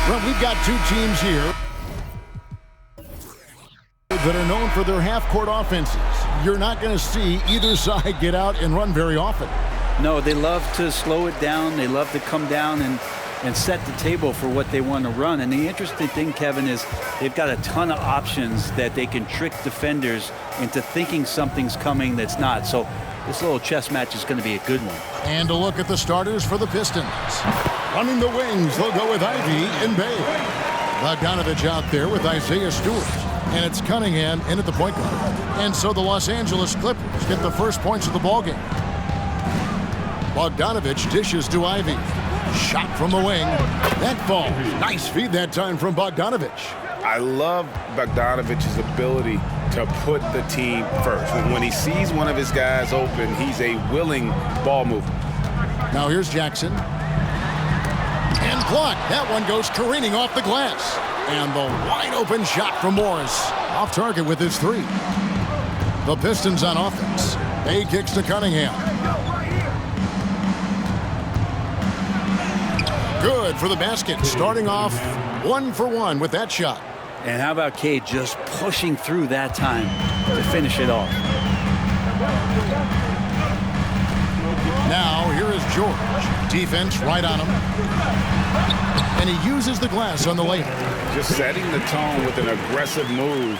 Well, we've got two teams here that are known for their half-court offenses. You're not going to see either side get out and run very often. No, they love to slow it down. They love to come down and set the table for what they want to run. And the interesting thing, Kevin, is they've got a ton of options that they can trick defenders into thinking something's coming that's not. So this little chess match is going to be a good one. And a look at the starters for the Pistons. Running the wings, they'll go with Ivy and Bay. Bogdanovich out there with Isaiah Stewart. And it's Cunningham in at the point guard. And so the Los Angeles Clippers get the first points of the ballgame. Bogdanovich dishes to Ivy. Shot from the wing. That falls. Nice feed that time from Bogdanovich. I love Bogdanovich's ability to put the team first. When he sees one of his guys open, he's a willing ball mover. Now here's Jackson. And blocked. That one goes careening off the glass. And the wide open shot from Morris. Off target with his three. The Pistons on offense. Bay kicks to Cunningham. Good for the basket. Starting off 1 for 1 with that shot. And how about Cade just pushing through that time to finish it off? Now here is George. Defense right on him. And he uses the glass on the layup. Just setting the tone with an aggressive move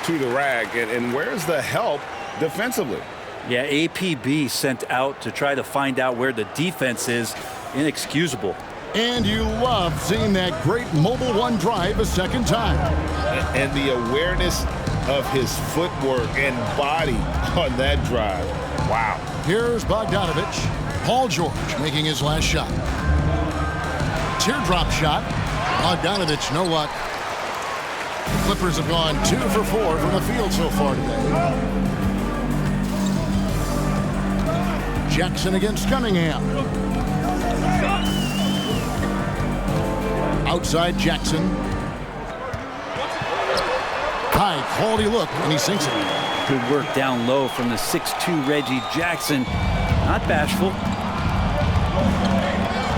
to the rack. And where's the help defensively? Yeah, APB sent out to try to find out where the defense is. Inexcusable. And you love seeing that great mobile one drive a second time. And the awareness of his footwork and body on that drive. Wow. Here's Bogdanovich. Paul George making his last shot. Teardrop shot. Bogdanovich, no luck. The Clippers have gone 2 for 4 from the field so far today. Jackson against Cunningham. Outside Jackson. High quality look, and he sinks it. Good work down low from the 6'2 Reggie Jackson. Not bashful.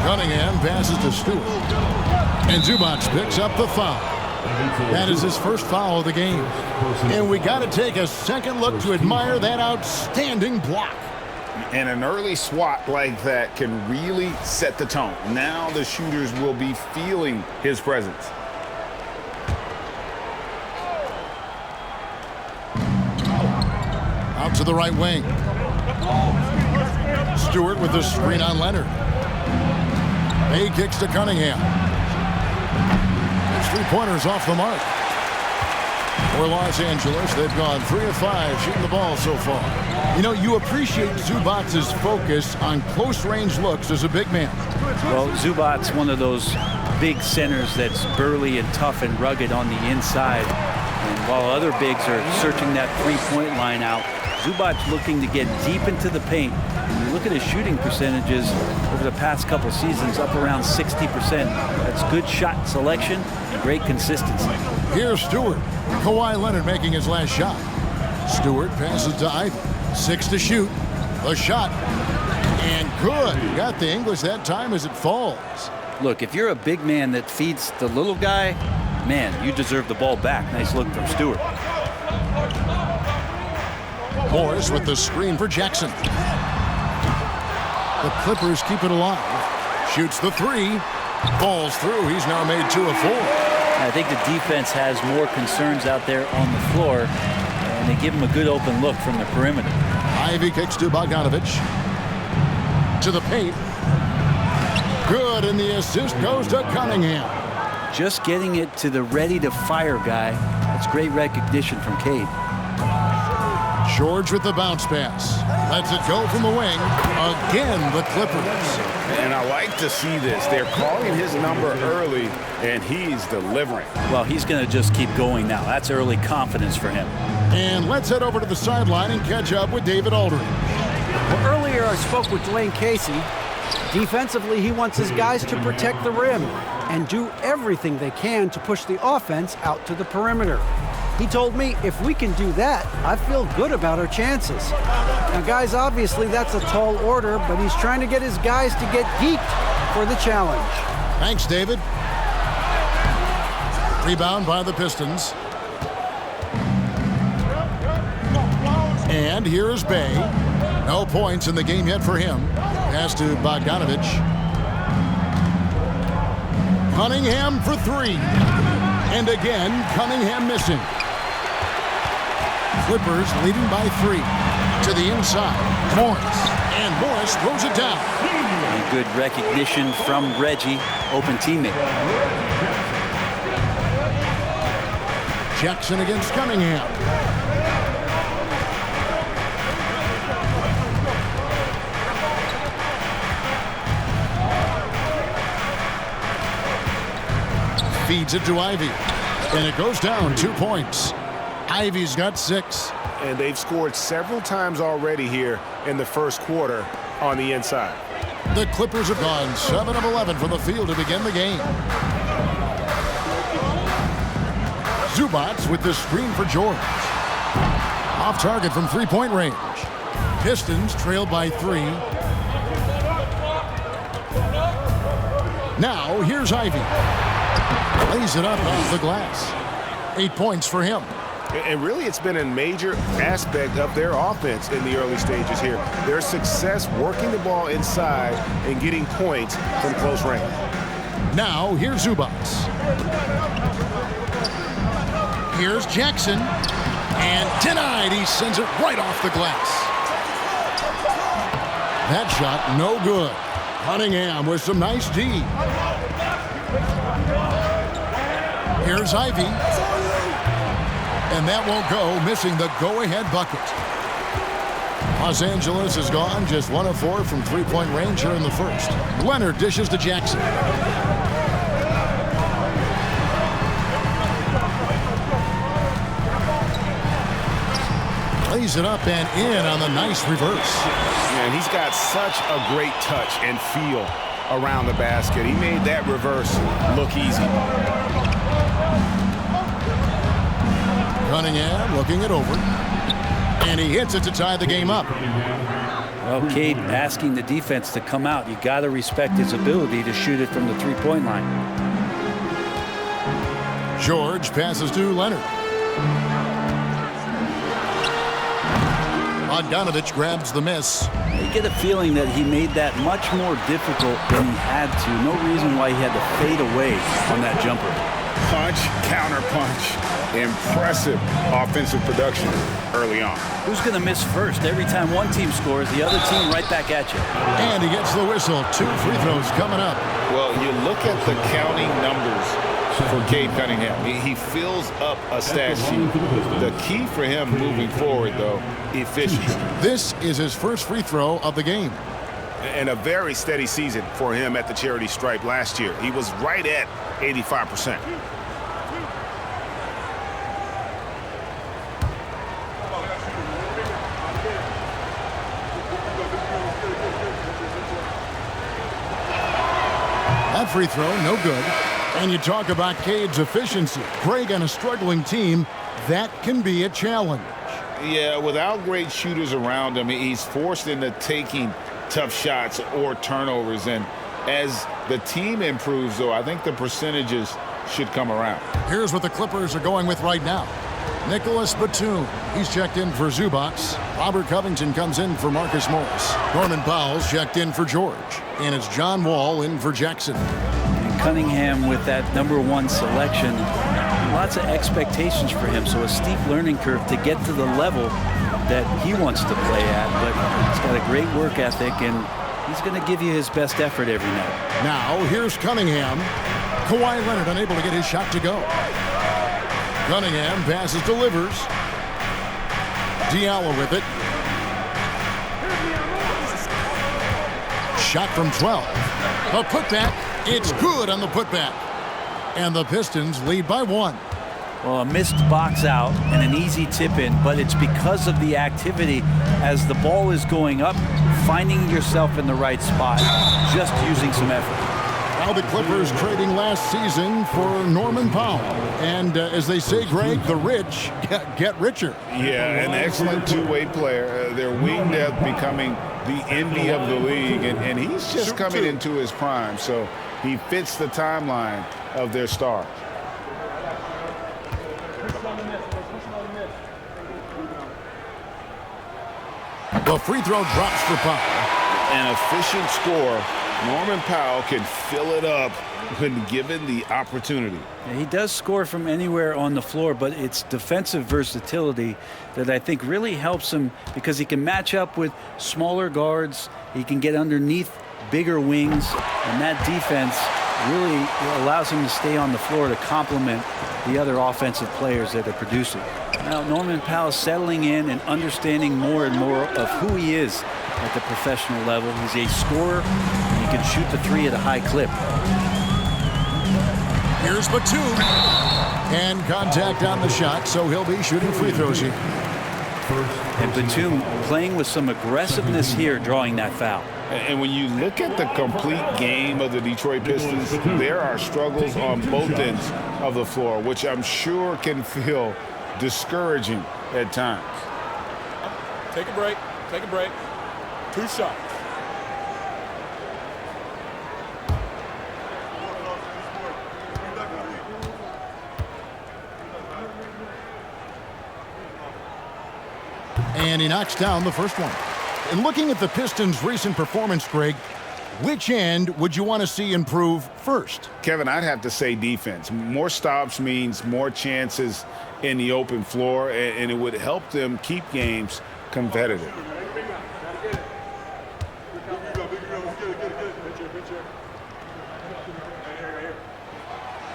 Cunningham passes to Stewart. And Zubac picks up the foul. That is his first foul of the game. And we got to take a second look to admire that outstanding block. And an early swat like that can really set the tone. Now the shooters will be feeling his presence. Out to the right wing. Stewart with the screen on Leonard. Bay kicks to Cunningham. His three-pointers off the mark. For Los Angeles, they've gone 3 of 5 shooting the ball so far. You know, you appreciate Zubac's focus on close-range looks as a big man. Well, Zubac's one of those big centers that's burly and tough and rugged on the inside. And while other bigs are searching that three-point line out, Zubac's looking to get deep into the paint. When you look at his shooting percentages over the past couple seasons, up around 60%. That's good shot selection and great consistency. Here's Stewart. Kawhi Leonard making his last shot. Stewart passes to Ivy. 6 to shoot. The shot. And good. Got the English that time as it falls. Look, if you're a big man that feeds the little guy, man, you deserve the ball back. Nice look from Stewart. Morris with the screen for Jackson. The Clippers keep it alive. Shoots the three. Falls through. He's now made 2 of 4. I think the defense has more concerns out there on the floor, and they give him a good open look from the perimeter. Ivy kicks to Bogdanovich. To the paint. Good, and the assist goes to Cunningham. Just getting it to the ready-to-fire guy. That's great recognition from Cade. George with the bounce pass. Lets it go from the wing. Again, the Clippers. And I like to see this. They're calling his number early, and he's delivering. Well, he's going to just keep going now. That's early confidence for him. And let's head over to the sideline and catch up with David Aldridge. Well, earlier I spoke with Dwayne Casey. Defensively, he wants his guys to protect the rim and do everything they can to push the offense out to the perimeter. He told me if we can do that, I feel good about our chances. Now, guys, obviously that's a tall order, but he's trying to get his guys to get geeked for the challenge. Thanks, David. Rebound by the Pistons. And here's Bay. No points in the game yet for him. Pass to Bogdanovich. Cunningham for three. And again, Cunningham missing. Clippers leading by 3. To the inside. Morris. And Morris throws it down. And good recognition from Reggie. Open teammate. Jackson against Cunningham. Feeds it to Ivy. And it goes down 2 points. Ivy's got 6. And they've scored several times already here in the first quarter on the inside. The Clippers have gone 7 of 11 from the field to begin the game. Zubac with the screen for George. Off target from three-point range. Pistons trailed by 3. Now here's Ivy. Lays it up off the glass. 8 points for him. And really, it's been a major aspect of their offense in the early stages here. Their success working the ball inside and getting points from close range. Now, here's Zubac. Here's Jackson. And denied. He sends it right off the glass. That shot, no good. Cunningham with some nice D. Here's Ivy. And that won't go, missing the go-ahead bucket. Los Angeles has gone just 1 of 4 from three-point range here in the first. Leonard dishes to Jackson. Lays it up and in on the nice reverse. And he's got such a great touch and feel around the basket. He made that reverse look easy. Cunningham looking it over. And he hits it to tie the game up. Well, Cade asking the defense to come out. You got to respect his ability to shoot it from the three-point line. George passes to Leonard. Bogdanovich grabs the miss. You get a feeling that he made that much more difficult than he had to. No reason why he had to fade away on that jumper. Punch, counter punch. Impressive offensive production early on. Who's going to miss first? Every time one team scores, the other team right back at you. And he gets the whistle. 2 free throws coming up. Well, you look at the counting numbers for Cade Cunningham. He fills up a stat sheet. The key for him moving forward, though, efficiency. This is his first free throw of the game. And a very steady season for him at the charity stripe last year. He was right at 85%. That free throw, no good. And you talk about Cade's efficiency. Greg on a struggling team, that can be a challenge. Yeah, without great shooters around him, he's forced into taking tough shots or turnovers. And as the team improves, though, I think the percentages should come around. Here's what the Clippers are going with right now. Nicholas Batum, he's checked in for Zubac. Robert Covington comes in for Marcus Morris. Norman Powell's checked in for George. And it's John Wall in for Jackson. And Cunningham with that #1 selection. Lots of expectations for him, so a steep learning curve to get to the level that he wants to play at. But he's got a great work ethic, and he's going to give you his best effort every night. Now, here's Cunningham. Kawhi Leonard unable to get his shot to go. Cunningham passes, delivers. Diallo with it. Shot from 12. A putback. It's good on the putback. And the Pistons lead by 1. Well, a missed box out and an easy tip in, but it's because of the activity as the ball is going up, finding yourself in the right spot, just using some effort. Now the Clippers trading last season for Norman Powell. And as they say, Greg, the rich get richer. Yeah, an excellent two-way player. Their wing depth becoming the envy of the league. And he's just coming into his prime. So he fits the timeline of their stars. The free throw drops for Powell. An efficient score. Norman Powell can fill it up when given the opportunity. Yeah, he does score from anywhere on the floor, but it's defensive versatility that I think really helps him because he can match up with smaller guards. He can get underneath bigger wings, and that defense really allows him to stay on the floor to complement the other offensive players that are producing. Now, Norman Powell is settling in and understanding more and more of who he is at the professional level. He's a scorer, and he can shoot the three at a high clip. Here's Batum. And contact on the shot, so he'll be shooting free throws here. And Batum playing with some aggressiveness here, drawing that foul. And when you look at the complete game of the Detroit Pistons, there are struggles on both ends of the floor, which I'm sure can feel discouraging at times. Take a break. Take a break. 2 shots. And he knocks down the first one. And looking at the Pistons' recent performance, Greg, which end would you want to see improve first? Kevin, I'd have to say defense. More stops means more chances in the open floor, and it would help them keep games competitive.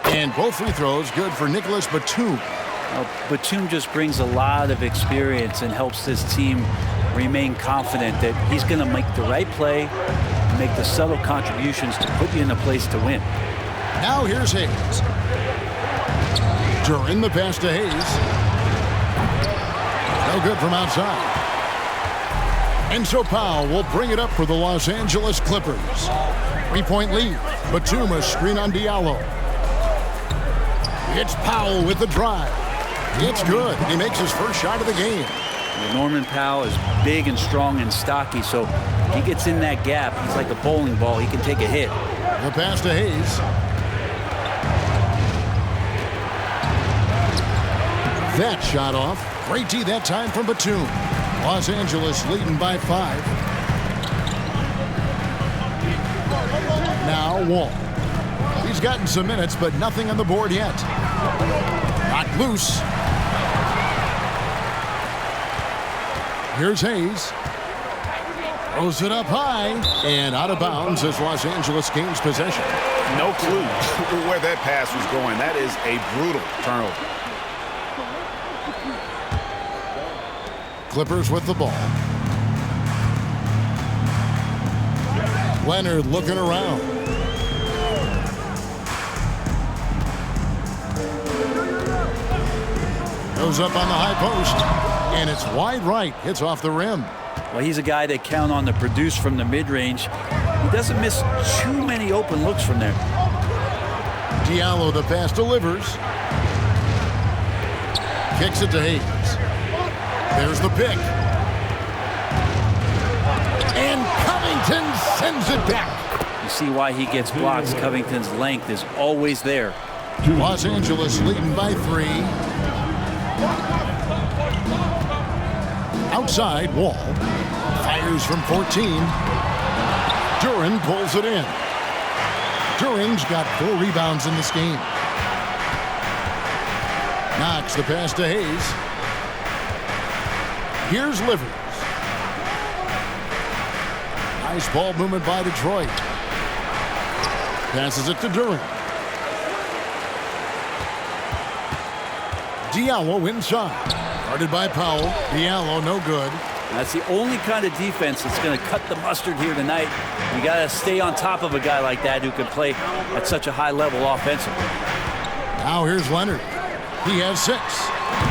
And both free throws good for Nicholas Batum. Batum just brings a lot of experience and helps this team remain confident that he's going to make the right play, make the subtle contributions to put you in a place to win. Now here's Hayes. During the pass to Hayes. No good from outside. And so Powell will bring it up for the Los Angeles Clippers. 3-point lead. Batum a screen on Diallo. It's Powell with the drive. It's good. He makes his first shot of the game. Norman Powell is big and strong and stocky, so he gets in that gap. He's like a bowling ball. He can take a hit. The pass to Hayes. That shot off. Great D that time from Batum. Los Angeles leading by 5. Now Wall. He's gotten some minutes, but nothing on the board yet. Knocked loose. Here's Hayes. Throws it up high and out of bounds as Los Angeles gains possession. No clue where that pass was going. That is a brutal turnover. Clippers with the ball. Leonard looking around. Goes up on the high post, and it's wide right. Hits off the rim. Well, he's a guy that count on to produce from the mid-range. He doesn't miss too many open looks from there. Diallo, the pass delivers. Kicks it to Hayes. There's the pick. And Covington sends it back. You see why he gets blocks. Covington's length is always there. Los Angeles leading by 3. Outside, Wall fires from 14. Duran pulls it in. Duran's got 4 rebounds in this game. Knocks the pass to Hayes. Here's Livers. Nice ball movement by Detroit. Passes it to Duran. Diallo inside. Guarded by Powell. Diallo no good. That's the only kind of defense that's going to cut the mustard here tonight. You got to stay on top of a guy like that who can play at such a high level offensively. Now here's Leonard. He has 6.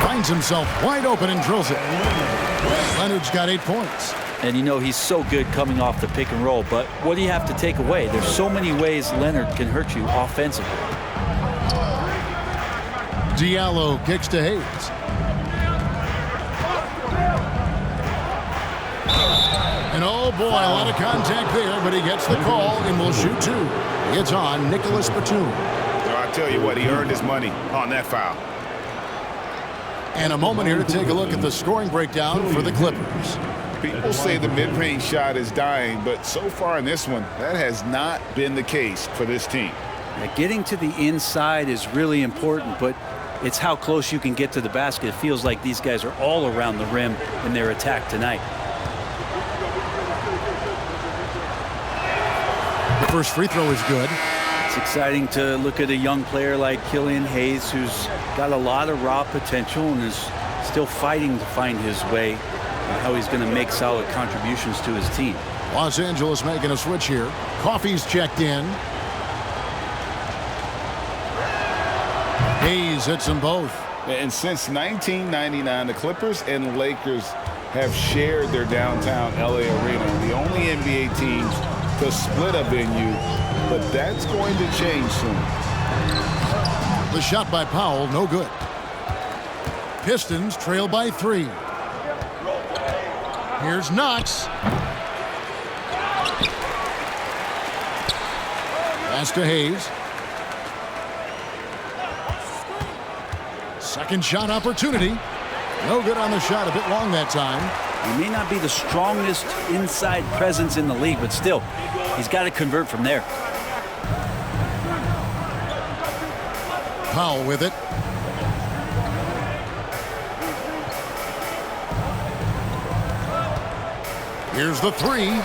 Finds himself wide open and drills it. Leonard's got 8 points. And you know he's so good coming off the pick and roll, but what do you have to take away? There's so many ways Leonard can hurt you offensively. Diallo kicks to Hayes. And oh boy, a lot of contact there, but he gets the call and will shoot 2. It's on Nicholas Batum. I tell you what, he earned his money on that foul. And a moment here to take a look at the scoring breakdown for the Clippers. People say the mid-range shot is dying, but so far in this one, that has not been the case for this team. Getting to the inside is really important, but it's how close you can get to the basket. It feels like these guys are all around the rim in their attack tonight. The first free throw is good. It's exciting to look at a young player like Killian Hayes, who's got a lot of raw potential and is still fighting to find his way, how he's going to make solid contributions to his team. Los Angeles making a switch here. Coffey's checked in. Hayes hits them both. And since 1999, the Clippers and Lakers have shared their downtown LA arena, the only NBA teams to split a venue, but that's going to change soon. The shot by Powell, no good. Pistons trail by 3. Here's Knox. Pass to Hayes. Second shot opportunity. No good on the shot, a bit long that time. He may not be the strongest inside presence in the league, but still, he's got to convert from there. Powell with it. Here's the 3.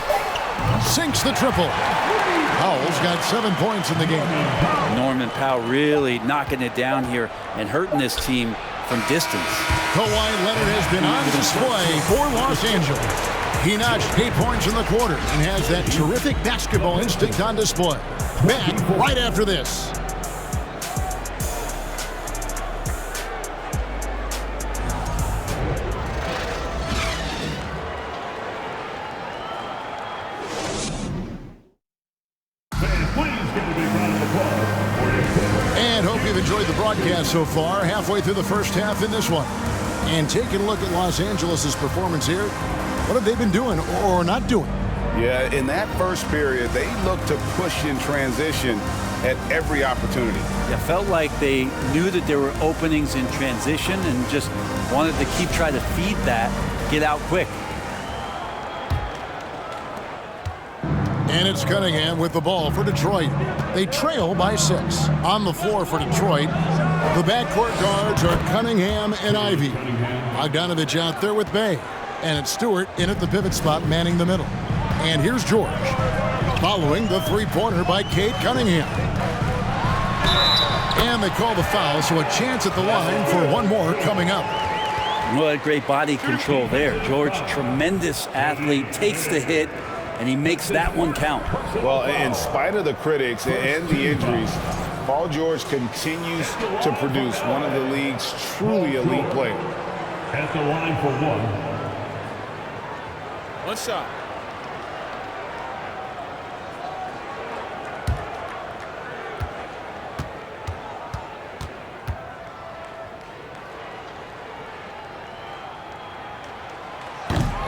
Sinks the triple. Powell's got 7 points in the game. Norman Powell really knocking it down here and hurting this team from distance. Kawhi Leonard has been on display for Los Angeles. He notched 8 points in the quarter and has that terrific basketball instinct on display. Back right after this. And hope you've enjoyed the broadcast so far. Halfway through the first half in this one. And taking a look at Los Angeles' performance here. What have they been doing or not doing? Yeah, in that first period, they looked to push in transition at every opportunity. It felt like they knew that there were openings in transition and just wanted to keep trying to feed that, get out quick. And it's Cunningham with the ball for Detroit. They trail by 6. On the floor for Detroit, the backcourt guards are Cunningham and Ivy. Bogdanovich out there with Bay. And it's Stewart in at the pivot spot, manning the middle. And here's George, following the three-pointer by Cade Cunningham. And they call the foul, so a chance at the line for one more coming up. Well, great body control there. George, tremendous athlete, takes the hit, and he makes that one count. Well, in spite of the critics and the injuries, Paul George continues to produce one of the league's truly elite players. At the line for one. One shot.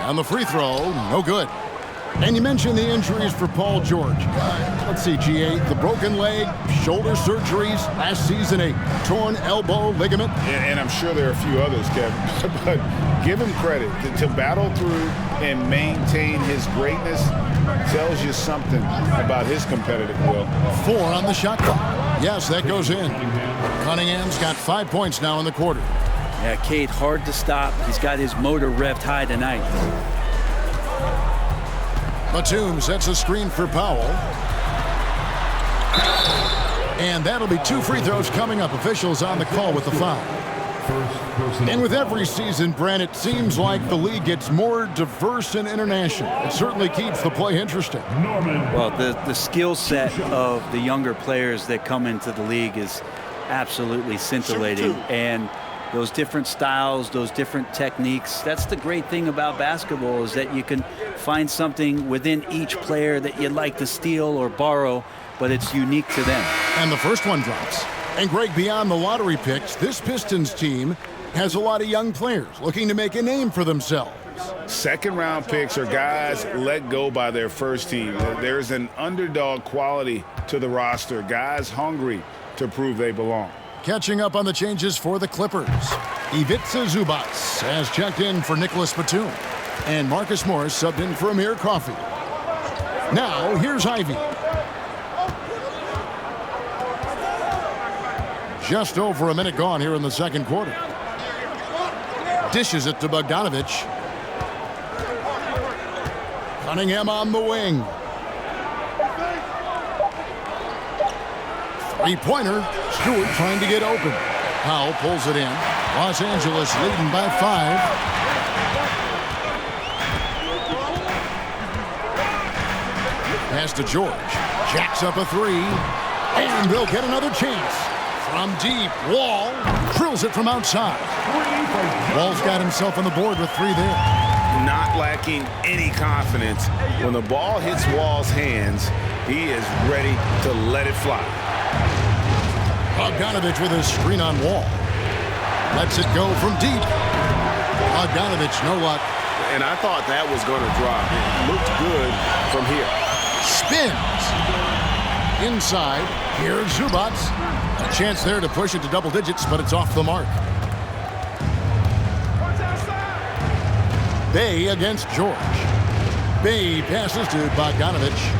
On the free throw, no good. And you mentioned the injuries for Paul George. Let's see, GA, the broken leg, shoulder surgeries, last season a torn elbow ligament. And I'm sure there are a few others, Kevin. But give him credit. To battle through and maintain his greatness tells you something about his competitive will. 4 on the shot clock. Yes, that goes in. Cunningham's got 5 points now in the quarter. Yeah, Cade, hard to stop. He's got his motor revved high tonight. Batum sets a screen for Powell. And that'll be 2 free throws coming up. Officials on the call with the foul. And with every season, Brent, it seems like the league gets more diverse and international. It certainly keeps the play interesting. Well, the skill set of the younger players that come into the league is absolutely scintillating. And those different styles, those different techniques, that's the great thing about basketball, is that you can find something within each player that you'd like to steal or borrow, but it's unique to them. And the first one drops. And Greg, beyond the lottery picks, this Pistons team has a lot of young players looking to make a name for themselves. Second-round picks are guys let go by their first team. There's an underdog quality to the roster, guys hungry to prove they belong. Catching up on the changes for the Clippers. Ivica Zubac has checked in for Nicholas Batum. And Marcus Morris subbed in for Amir Coffey. Now, here's Ivy. Just over a minute gone here in the second quarter. Dishes it to Bogdanovich. Cunningham on the wing. Three-pointer. Stewart trying to get open. Powell pulls it in. Los Angeles leading by 5. Pass to George. Jacks up a 3. And they'll get another chance. From deep, Wall drills it from outside. Wall's got himself on the board with 3 there. Not lacking any confidence. When the ball hits Wall's hands, he is ready to let it fly. Bogdanovich with a screen on Wall. Lets it go from deep. Bogdanovich, no luck. And I thought that was going to drop. It looked good from here. Spins. Inside. Here's Zubac. A chance there to push it to double digits, but it's off the mark. Bay against George. Bay passes to Bogdanovich.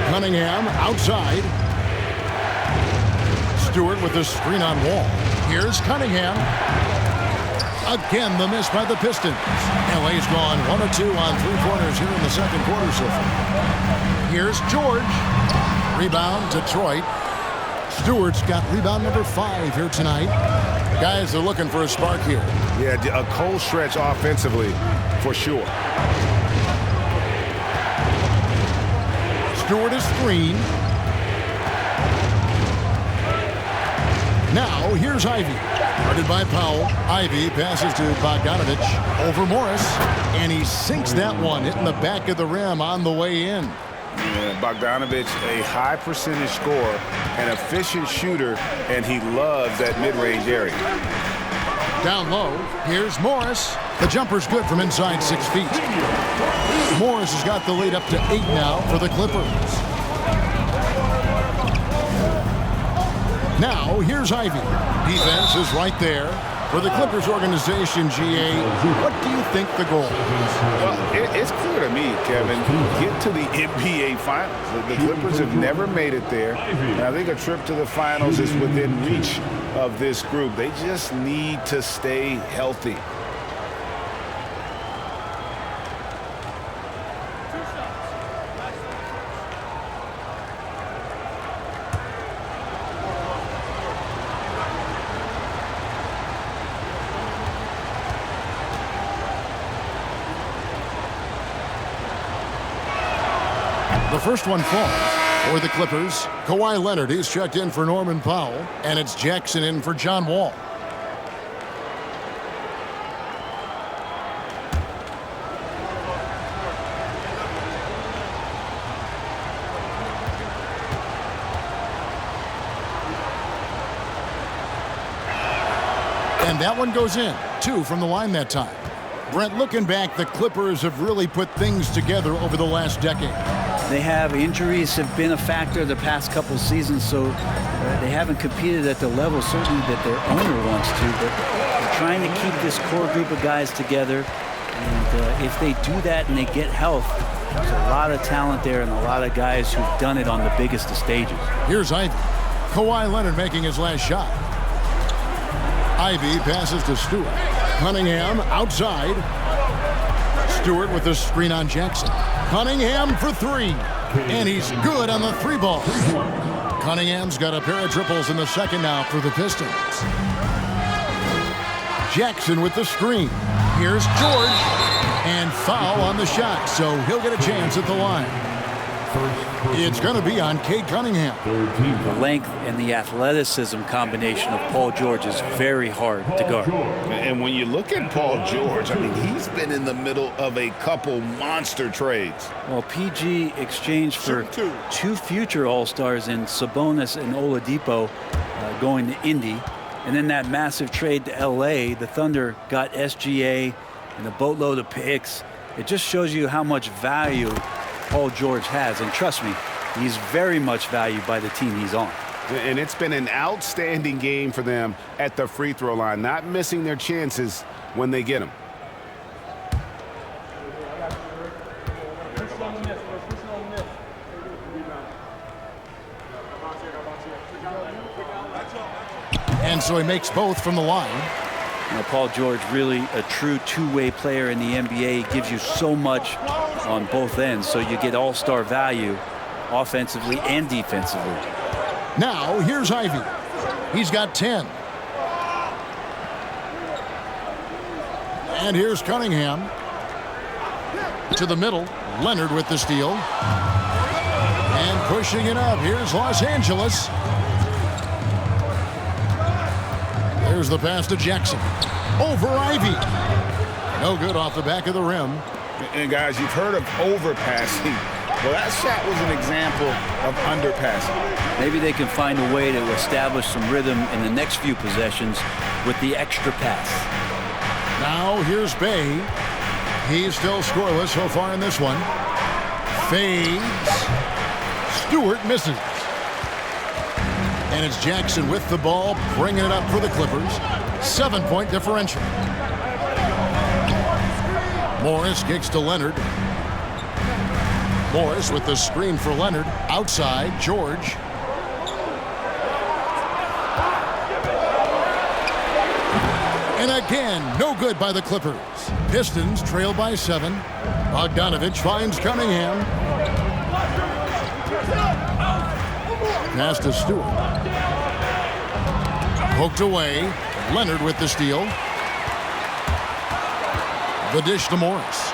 Cunningham outside. Stewart with the screen on Wall. Here's Cunningham. Again, the miss by the Pistons. LA's gone 1 of 2 on 3-pointers here in the second quarter so far. Here's George. Rebound, Detroit. Stewart's got rebound number 5 here tonight. Guys are looking for a spark here. Yeah, a cold stretch offensively for sure. Stewart is screen. Now, here's Ivy. Guarded by Powell. Ivy passes to Bogdanovich over Morris. And he sinks that one, hitting the back of the rim on the way in. Yeah, Bogdanovich, a high percentage scorer, an efficient shooter, and he loves that mid-range area. Down low, here's Morris. The jumper's good from inside 6 feet. Morris has got the lead up to 8 now for the Clippers. Now, here's Ivy. Defense is right there. For the Clippers organization, GA, what do you think the goal is? Well, it's clear to me, Kevin, get to the NBA Finals. The Clippers have never made it there. And I think a trip to the Finals is within reach of this group. They just need to stay healthy. The first one falls for the Clippers. Kawhi Leonard, he's checked in for Norman Powell, and it's Jackson in for John Wall. And that one goes in. 2 from the line that time. Brent, looking back, the Clippers have really put things together over the last decade. They have injuries have been a factor the past couple seasons, so they haven't competed at the level certainly that their owner wants to, but they're trying to keep this core group of guys together. And if they do that and they get health, there's a lot of talent there and a lot of guys who've done it on the biggest of stages. Here's Ivy. Kawhi Leonard making his last shot. Ivy passes to Stewart. Cunningham outside. Stewart with the screen on Jackson. Cunningham for 3. And he's good on the 3-ball. Cunningham's got a pair of triples in the second now for the Pistons. Jackson with the screen. Here's George. And foul on the shot, so he'll get a chance at the line. It's going to be on Cade Cunningham. The length and the athleticism combination of Paul George is very hard to guard. And when you look at Paul George, I mean, he's been in the middle of a couple monster trades. Well, PG exchanged for 2 future All-Stars in Sabonis and Oladipo going to Indy. And then that massive trade to L.A., the Thunder got SGA and a boatload of picks. It just shows you how much value Paul George has. And trust me, he's very much valued by the team he's on. And it's been an outstanding game for them at the free throw line, not missing their chances when they get them. And so he makes both from the line. Now, Paul George, really a true two-way player in the NBA. He gives you so much on both ends, so you get all-star value offensively and defensively. Now, here's Ivy. He's got 10. And here's Cunningham. To the middle. Leonard with the steal. And pushing it up. Here's Los Angeles. There's the pass to Jackson. Over Ivy. No good off the back of the rim. And guys, you've heard of overpassing. Well, that shot was an example of underpassing. Maybe they can find a way to establish some rhythm in the next few possessions with the extra pass. Now here's Bay. He's still scoreless so far in this one. Fades. Stewart misses. And it's Jackson with the ball, bringing it up for the Clippers. 7-point differential. Morris kicks to Leonard. Morris with the screen for Leonard. Outside, George. And again, no good by the Clippers. Pistons trail by 7. Bogdanovich finds Cunningham. Pass to Stewart. Poked away. Leonard with the steal. The dish to Morris.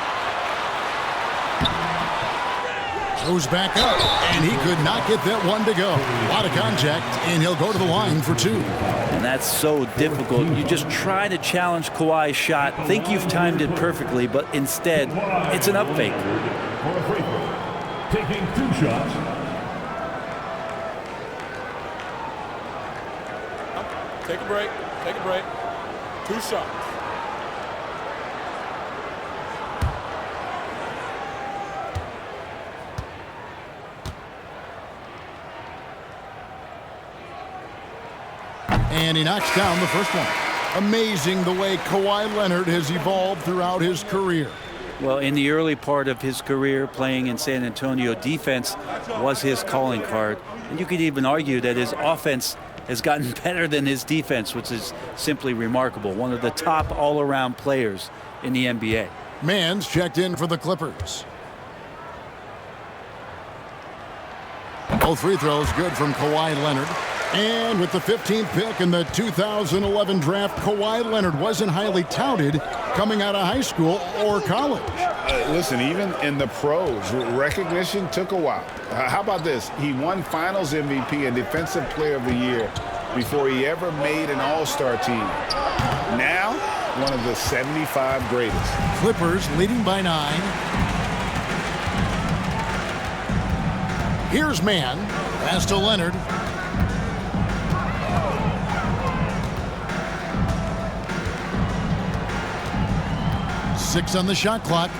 Goes back up, and he could not get that one to go. A lot of contact, and he'll go to the line for 2. And that's so difficult. You just try to challenge Kawhi's shot, think you've timed it perfectly, but instead, it's an up fake. For a free throw. Taking 2 shots. Take a break. Take a break. 2 shots. And he knocks down the first one. Amazing the way Kawhi Leonard has evolved throughout his career. Well, in the early part of his career playing in San Antonio, defense was his calling card. And you could even argue that his offense has gotten better than his defense, which is simply remarkable. One of the top all-around players in the NBA. Mann's checked in for the Clippers. Both free throws good from Kawhi Leonard. And with the 15th pick in the 2011 draft, Kawhi Leonard wasn't highly touted coming out of high school or college. Listen, even in the pros, recognition took a while. How about this? He won Finals MVP and Defensive Player of the Year before he ever made an All-Star team. Now, one of the 75 greatest. Clippers leading by 9. Here's Mann. Pass to Leonard. Six on the shot clock.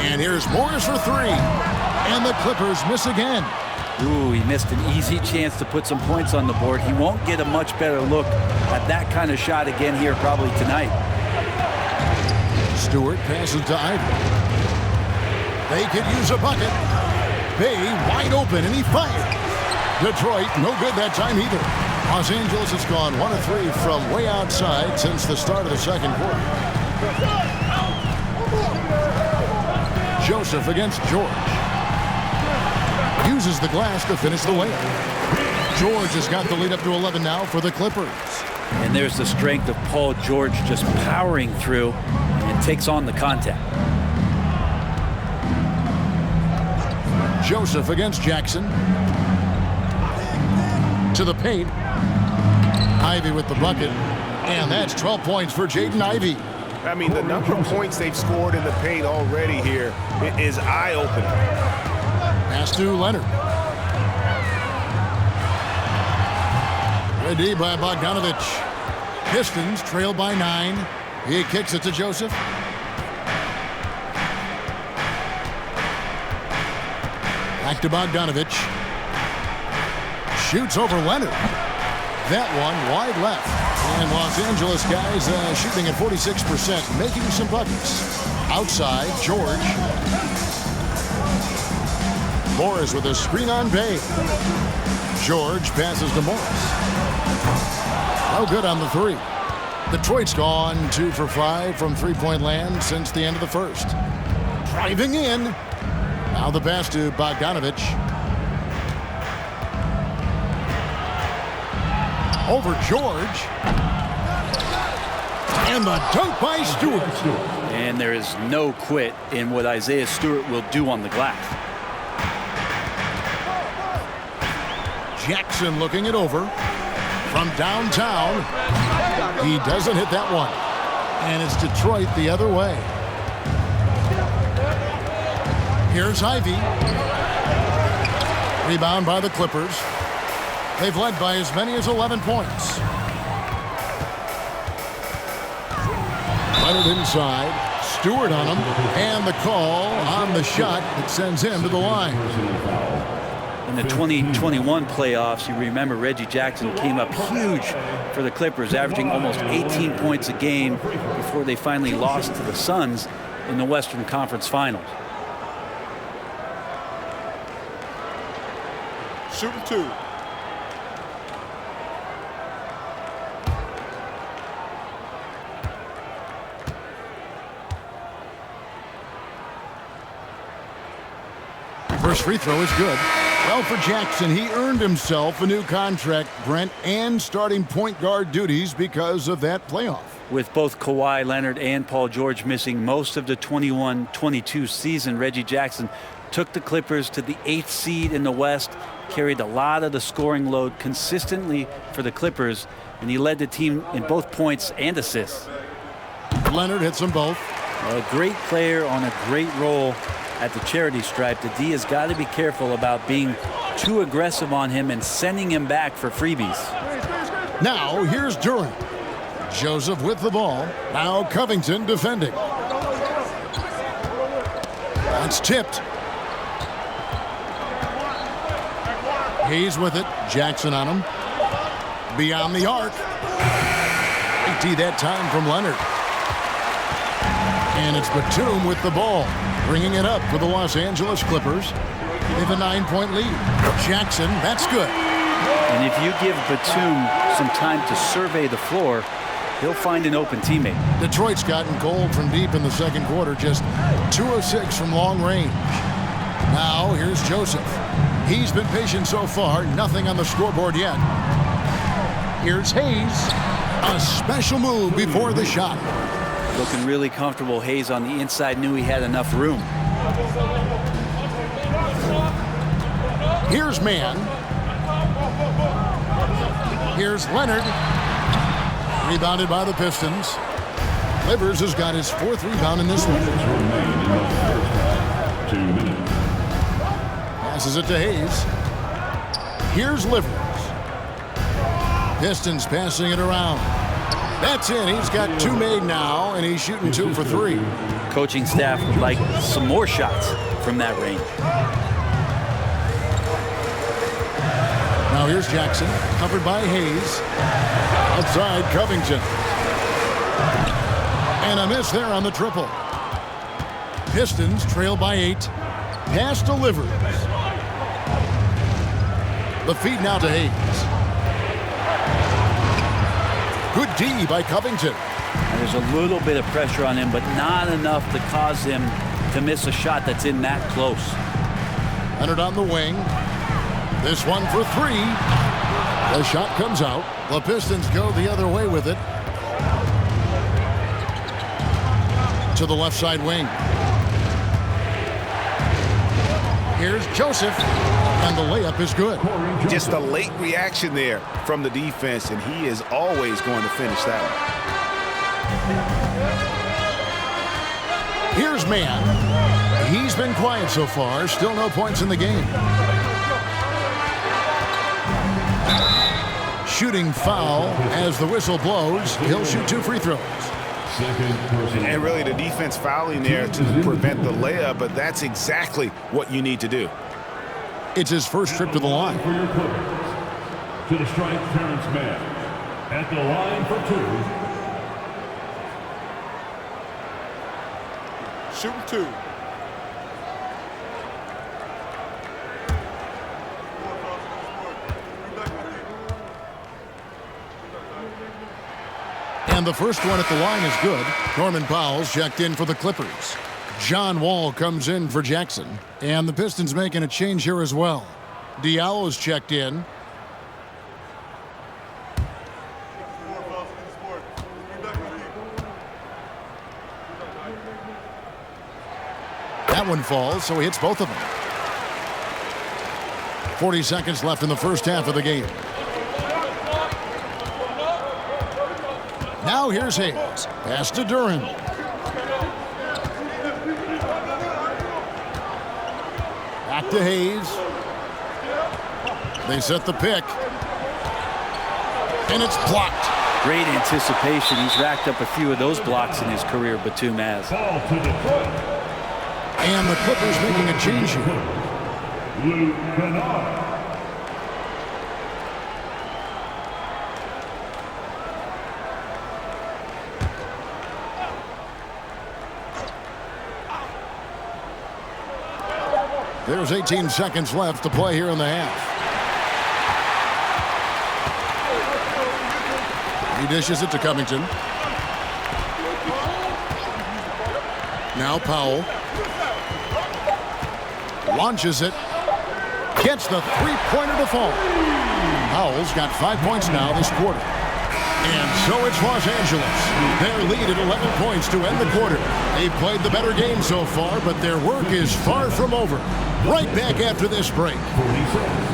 And here's Morris for 3. And the Clippers miss again. Ooh, he missed an easy chance to put some points on the board. He won't get a much better look at that kind of shot again here probably tonight. Stewart passes to Ivy. They could use a bucket. Bay wide open, and he fired. Detroit, no good that time either. Los Angeles has gone 1 of 3 from way outside since the start of the second quarter. Joseph against George. Uses the glass to finish the layup. George has got the lead up to 11 now for the Clippers. And there's the strength of Paul George just powering through and takes on the contact. Joseph against Jackson. To the paint. Ivy with the bucket. And that's 12 points for Jaden Ivey. I mean, the number of points they've scored in the paint already here is eye-opening. Pass to Leonard. Good D by Bogdanovich. Pistons trail by 9. He kicks it to Joseph. Back to Bogdanovich. Shoots over Leonard. That one wide left. And Los Angeles guys shooting at 46%, making some buckets. Outside, George. Morris with a screen on Bay. George passes to Morris. No good on the three. Detroit's gone 2 for 5 from three-point land since the end of the first. Driving in. Now the pass to Bogdanovich. Over George. And the dunk by Stewart. And there is no quit in what Isaiah Stewart will do on the glass. Jackson looking it over from downtown. He doesn't hit that one. And it's Detroit the other way. Here's Ivy. Rebound by the Clippers. They've led by as many as 11 points. Leonard inside. Stewart on him. And the call on the shot that sends him to the line. In the 2021 playoffs, you remember Reggie Jackson came up huge for the Clippers, averaging almost 18 points a game before they finally lost to the Suns in the Western Conference Finals. Shooting 2. First free throw is good. Well, for Jackson, he earned himself a new contract, Brent, and starting point guard duties because of that playoff. With both Kawhi Leonard and Paul George missing most of the 21-22 season, Reggie Jackson took the Clippers to the 8th seed in the West, carried a lot of the scoring load consistently for the Clippers, and he led the team in both points and assists. Leonard hits them both. A great player on a great role at the charity stripe. The D has got to be careful about being too aggressive on him and sending him back for freebies. Now here's Durant. Joseph with the ball. Now Covington defending. That's tipped. Hayes with it. Jackson on him. Beyond the arc. 18 that time from Leonard. And it's Batum with the ball, bringing it up for the Los Angeles Clippers. They have a 9-point lead. Jackson, that's good. And if you give Batum some time to survey the floor, he'll find an open teammate. Detroit's gotten cold from deep in the second quarter, just 2 of 6 from long range. Now here's Joseph. He's been patient so far, nothing on the scoreboard yet. Here's Hayes. A special move before the shot. Looking really comfortable. Hayes on the inside knew he had enough room. Here's Mann. Here's Leonard. Rebounded by the Pistons. Livers has got his 4th rebound in this one. 2 minutes. Passes it to Hayes. Here's Livers. Pistons passing it around. That's in. He's got 2 made now, and he's shooting 2 for 3. Coaching staff would like some more shots from that range. Now here's Jackson, covered by Hayes. Outside, Covington. And a miss there on the triple. Pistons trail by 8. Pass to Livers. The feed now to Hayes. Good D by Covington. And there's a little bit of pressure on him, but not enough to cause him to miss a shot that's in that close. Leonard on the wing. This one for 3. The shot comes out. The Pistons go the other way with it. To the left side wing. Here's Joseph. And the layup is good. Just a late reaction there from the defense, and he is always going to finish that one. Here's Mann. He's been quiet so far. Still no points in the game. Shooting foul as the whistle blows. He'll shoot 2 free throws. And really the defense fouling there to prevent the layup, but that's exactly what you need to do. It's his first trip to the line. To the strike, Terrence Mann. At the line for 2. Shooting 2. And the first one at the line is good. Norman Powell's checked in for the Clippers. John Wall comes in for Jackson. And the Pistons making a change here as well. Diallo's checked in. That one falls, so he hits both of them. 40 seconds left in the first half of the game. Now here's Hayes. Pass to Duran. Back to Hayes. They set the pick. And it's blocked. Great anticipation. He's racked up a few of those blocks in his career, Batum has. Ball to Detroit. And the Clippers making a change here. Luke Kennard. There's 18 seconds left to play here in the half. He dishes it to Covington. Now Powell. Launches it. Gets the three-pointer to fall. Powell's got 5 points now this quarter. And so it's Los Angeles. Their lead at 11 points to end the quarter. They've played the better game so far, but their work is far from over. Right back after this break. 46.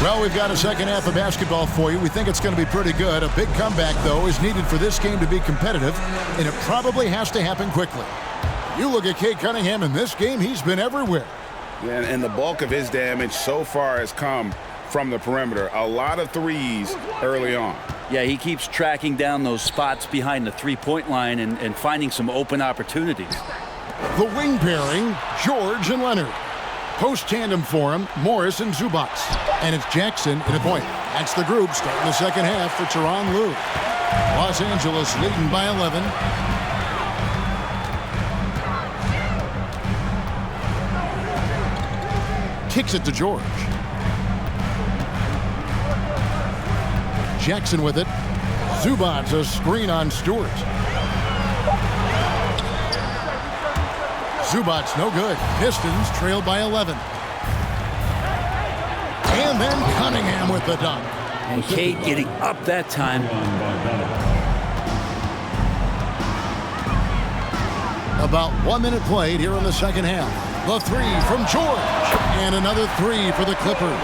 Well, we've got a second half of basketball for you. We think it's going to be pretty good. A big comeback, though, is needed for this game to be competitive, and it probably has to happen quickly. You look at Cade Cunningham in this game, he's been everywhere. Yeah, and the bulk of his damage so far has come from the perimeter. A lot of threes early on. Yeah, he keeps tracking down those spots behind the three-point line and finding some open opportunities. The wing pairing, George and Leonard. Post tandem for him, Morris and Zubac. And it's Jackson in a point. That's the group starting the second half for Tyronn Lue. Los Angeles leading by 11. Kicks it to George. Jackson with it. Zubac, a screen on Stewart. Zubac's no good. Pistons trailed by 11. And then Cunningham with the dunk. And Cade getting up that time. About 1 minute played here in the second half. The three from George. And another three for the Clippers.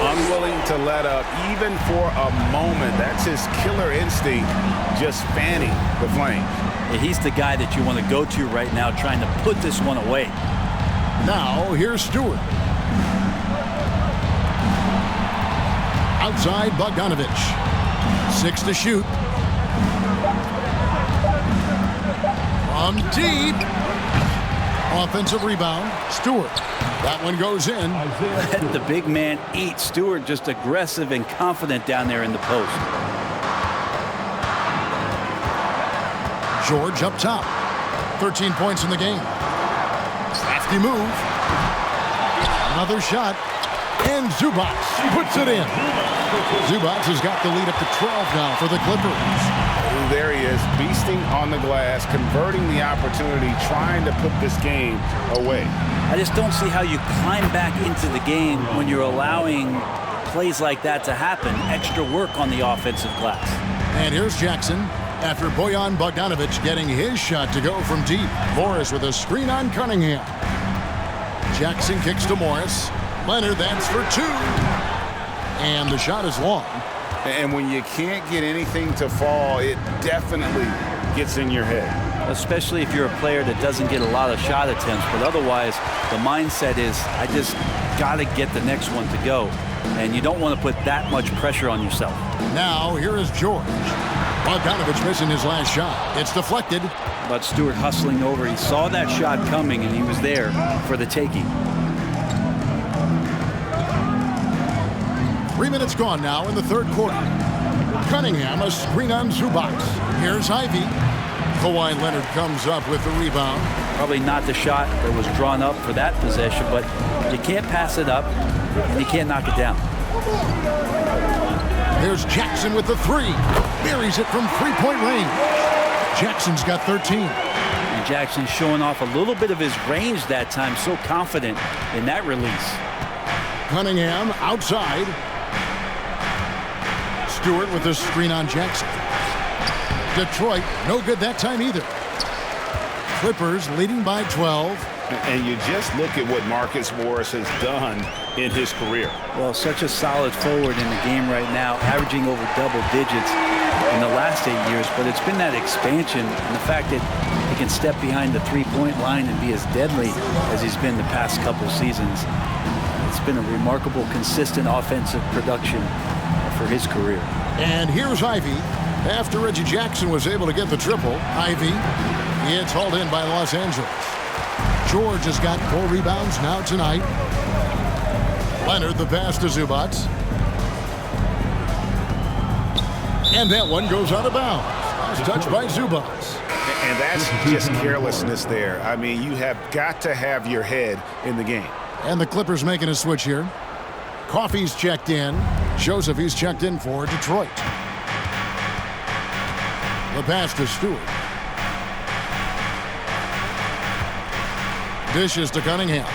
Unwilling to let up even for a moment. That's his killer instinct, just fanning the flames. And he's the guy that you want to go to right now, trying to put this one away. Now here's Stewart. Outside Bogdanovich. 6 to shoot. From deep. Offensive rebound. Stewart. That one goes in. Let the big man eat. Stewart just aggressive and confident down there in the post. George up top. 13 points in the game. Crafty move. Another shot. And Zubac puts it in. Zubac has got the lead up to 12 now for the Clippers. There he is, beasting on the glass, converting the opportunity, trying to put this game away. I just don't see how you climb back into the game when you're allowing plays like that to happen, extra work on the offensive glass. And here's Jackson after Bojan Bogdanovic getting his shot to go from deep. Morris with a screen on Cunningham. Jackson kicks to Morris. Leonard, that's for two. And the shot is long. And when you can't get anything to fall, it definitely gets in your head. Especially if you're a player that doesn't get a lot of shot attempts, but otherwise the mindset is, I just got to get the next one to go. And you don't want to put that much pressure on yourself. Now here is George. Bogdanovic missing his last shot. It's deflected. But Stewart hustling over. He saw that shot coming, and he was there for the taking. 3 minutes gone now in the third quarter. Cunningham, a screen on Zubac. Here's Ivy. Kawhi Leonard comes up with the rebound. Probably not the shot that was drawn up for that possession, but you can't pass it up, and you can't knock it down. There's Jackson with the three. Buries it from three-point range. Jackson's got 13. And Jackson showing off a little bit of his range that time, so confident in that release. Cunningham outside. Stewart with the screen on Jackson. Detroit, no good that time either. Clippers leading by 12. And you just look at what Marcus Morris has done in his career. Well, such a solid forward in the game right now, averaging over double digits in the last 8 years, but it's been that expansion and the fact that he can step behind the three-point line and be as deadly as he's been the past couple seasons. It's been a remarkable, consistent offensive production for his career. And here's Ivy. After Reggie Jackson was able to get the triple, Ivy, it's hauled in by Los Angeles. George has got 4 rebounds now tonight. Leonard the pass to Zubac. And that one goes out of bounds. Last touch by Zubac. And that's just carelessness there. I mean, you have got to have your head in the game. And the Clippers making a switch here. Coffey's checked in. Shows if he's checked in for Detroit. The pass to Stewart. Dishes to Cunningham.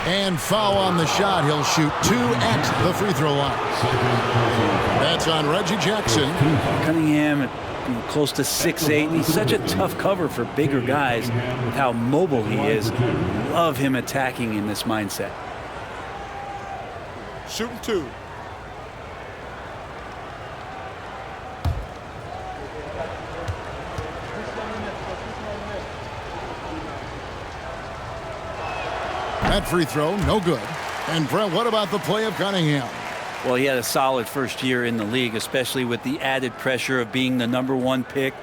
And foul on the shot. He'll shoot 2 at the free throw line. That's on Reggie Jackson. Cunningham close to 6'8". He's such a tough cover for bigger guys with how mobile he is. Love him attacking in this mindset. Shooting 2. That free throw, no good. And Brent, what about the play of Cunningham? Well, he had a solid first year in the league, especially with the added pressure of being the #1 pick.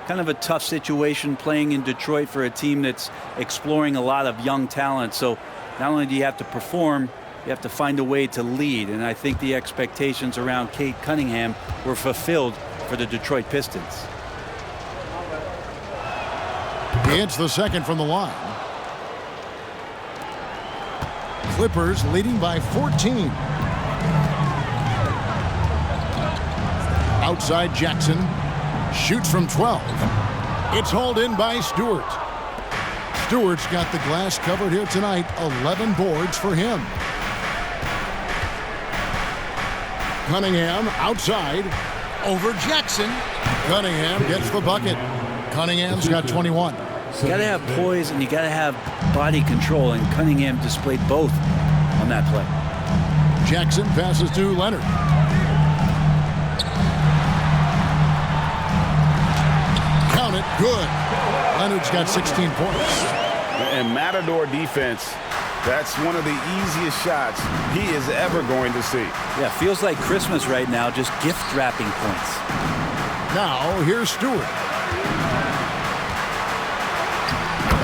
Kind of a tough situation playing in Detroit for a team that's exploring a lot of young talent. So not only do you have to perform, you have to find a way to lead. And I think the expectations around Cade Cunningham were fulfilled for the Detroit Pistons. He hits the second from the line. Clippers leading by 14. Outside Jackson. Shoots from 12. It's hauled in by Stewart. Stewart's got the glass covered here tonight. 11 boards for him. Cunningham outside. Over Jackson. Cunningham gets the bucket. Cunningham's got 21. You got to have poise and you got to have body control, and Cunningham displayed both on that play. Jackson passes to Leonard. Count it, good. Leonard's got 16 points. And Matador defense, that's one of the easiest shots he is ever going to see. Yeah, feels like Christmas right now, just gift wrapping points. Now, here's Stewart.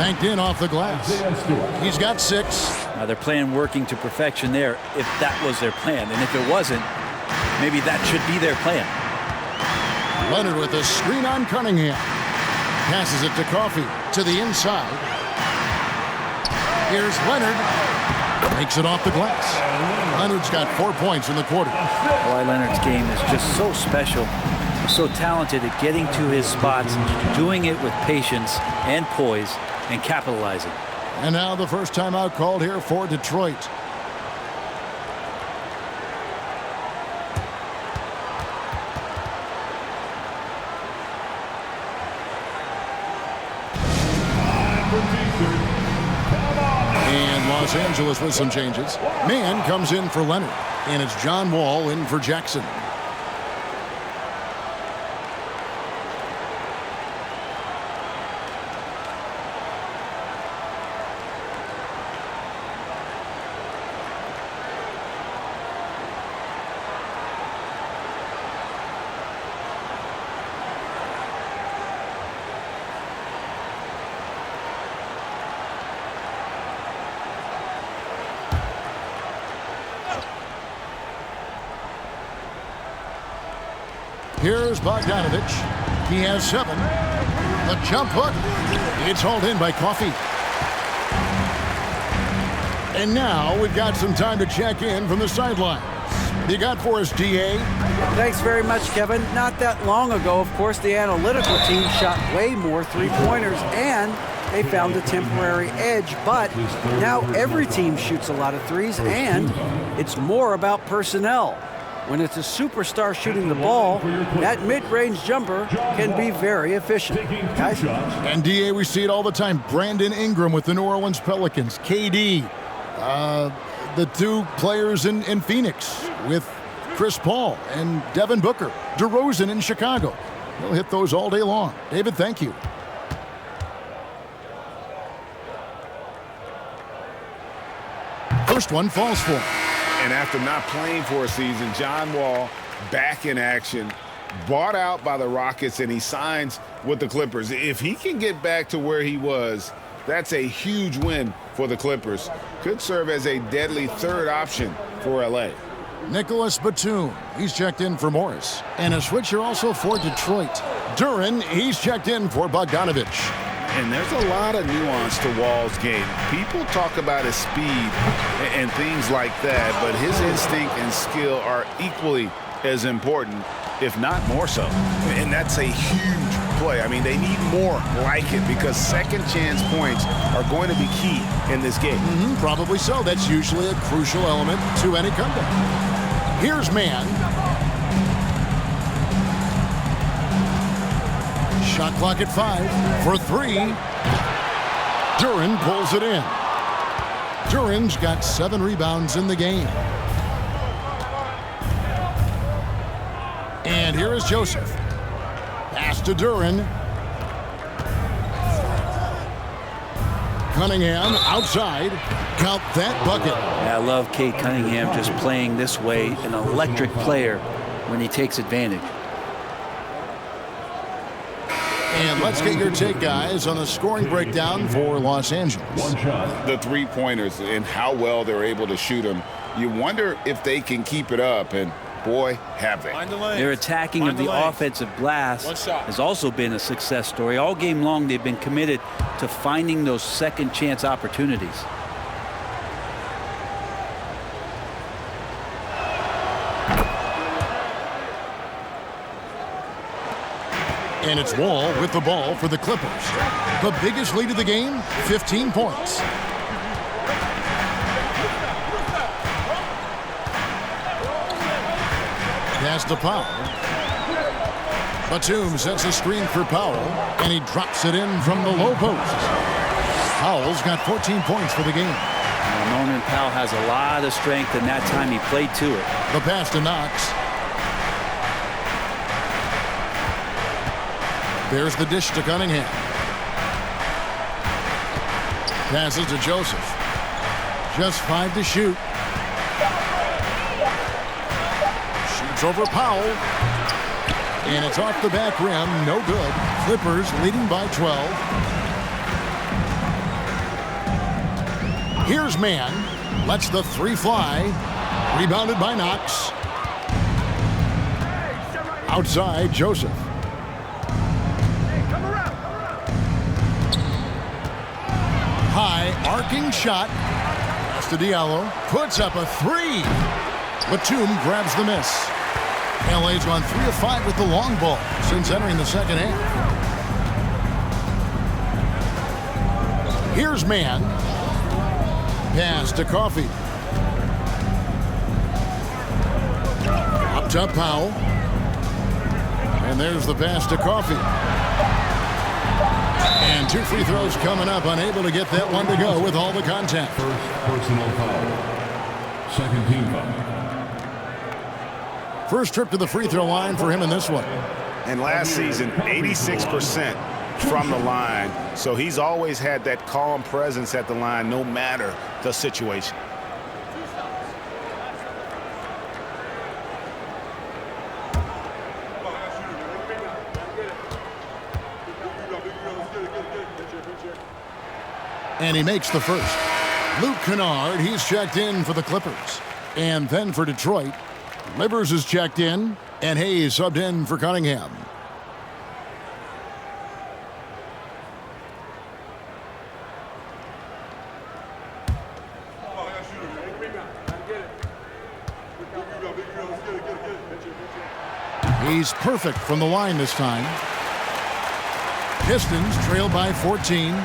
Banked in off the glass. He's got 6. Now they're playing working to perfection there, if that was their plan. And if it wasn't, maybe that should be their plan. Leonard with a screen on Cunningham. Passes it to Coffey to the inside. Here's Leonard. Makes it off the glass. Leonard's got 4 points in the quarter. Kawhi Leonard's game is just so special. He's so talented at getting to his spots, doing it with patience and poise, and capitalizing. And now the first timeout called here for Detroit. Los Angeles with some changes. Mann comes in for Leonard, and it's John Wall in for Jackson. Here's Bogdanovich. He has 7. The jump hook. It's hauled in by Coffey. And now we've got some time to check in from the sidelines. You got for us, DA? Thanks very much, Kevin. Not that long ago, of course, the analytical team shot way more three-pointers, and they found a temporary edge. But now every team shoots a lot of threes, and it's more about personnel. When it's a superstar shooting the ball, that mid-range jumper can be very efficient. Guys? And DA, we see it all the time. Brandon Ingram with the New Orleans Pelicans. KD, the 2 players in Phoenix with Chris Paul and Devin Booker. DeRozan in Chicago. He'll hit those all day long. David, thank you. First one falls for him. And after not playing for a season, John Wall back in action, bought out by the Rockets, and he signs with the Clippers. If he can get back to where he was, that's a huge win for the Clippers. Could serve as a deadly third option for L.A. Nicholas Batum, he's checked in for Morris. And a switcher also for Detroit. Duren, he's checked in for Bogdanovich. And there's a lot of nuance to Wall's game. People talk about his speed and things like that, but his instinct and skill are equally as important, if not more so. And that's a huge play. I mean, they need more like it because second chance points are going to be key in this game. Probably so. That's usually a crucial element to any comeback. Here's Mann. Shot clock at 5 for 3. Duren pulls it in. Duren's got 7 rebounds in the game. And here is Joseph. Pass to Duren. Cunningham outside. Count that bucket. Yeah, I love Cade Cunningham just playing this way, an electric player when he takes advantage. And let's get your take, guys, on the scoring breakdown for Los Angeles. The three-pointers and how well they're able to shoot them. You wonder if they can keep it up, and boy, have they. Their attacking of the offensive glass has also been a success story. All game long, they've been committed to finding those second chance opportunities. And it's Wall with the ball for the Clippers. The biggest lead of the game, 15 points. Pass to Powell. Batum sets a screen for Powell, and he drops it in from the low post. Powell's got 14 points for the game. Norman Powell has a lot of strength, and that time he played to it. The pass to Knox. There's the dish to Cunningham. Passes to Joseph. Just 5 to shoot. Shoots over Powell. And it's off the back rim. No good. Clippers leading by 12. Here's Mann. Lets the 3 fly. Rebounded by Knox. Outside, Joseph. High arcing shot. Pass to Diallo. Puts up a 3. Batum grabs the miss. LA's gone 3 of 5 with the long ball since entering the second half. Here's Mann. Pass to Coffey. Up top Powell. And there's the pass to Coffey. And 2 free throws coming up, unable to get that one to go with all the contact. First personal foul. Second team foul. First trip to the free throw line for him in this one. And last season, 86% from the line. So he's always had that calm presence at the line no matter the situation. And he makes the first. Luke Kennard, he's checked in for the Clippers. And then for Detroit, Livers is checked in, and Hayes subbed in for Cunningham. He's perfect from the line this time. Pistons trail by 14.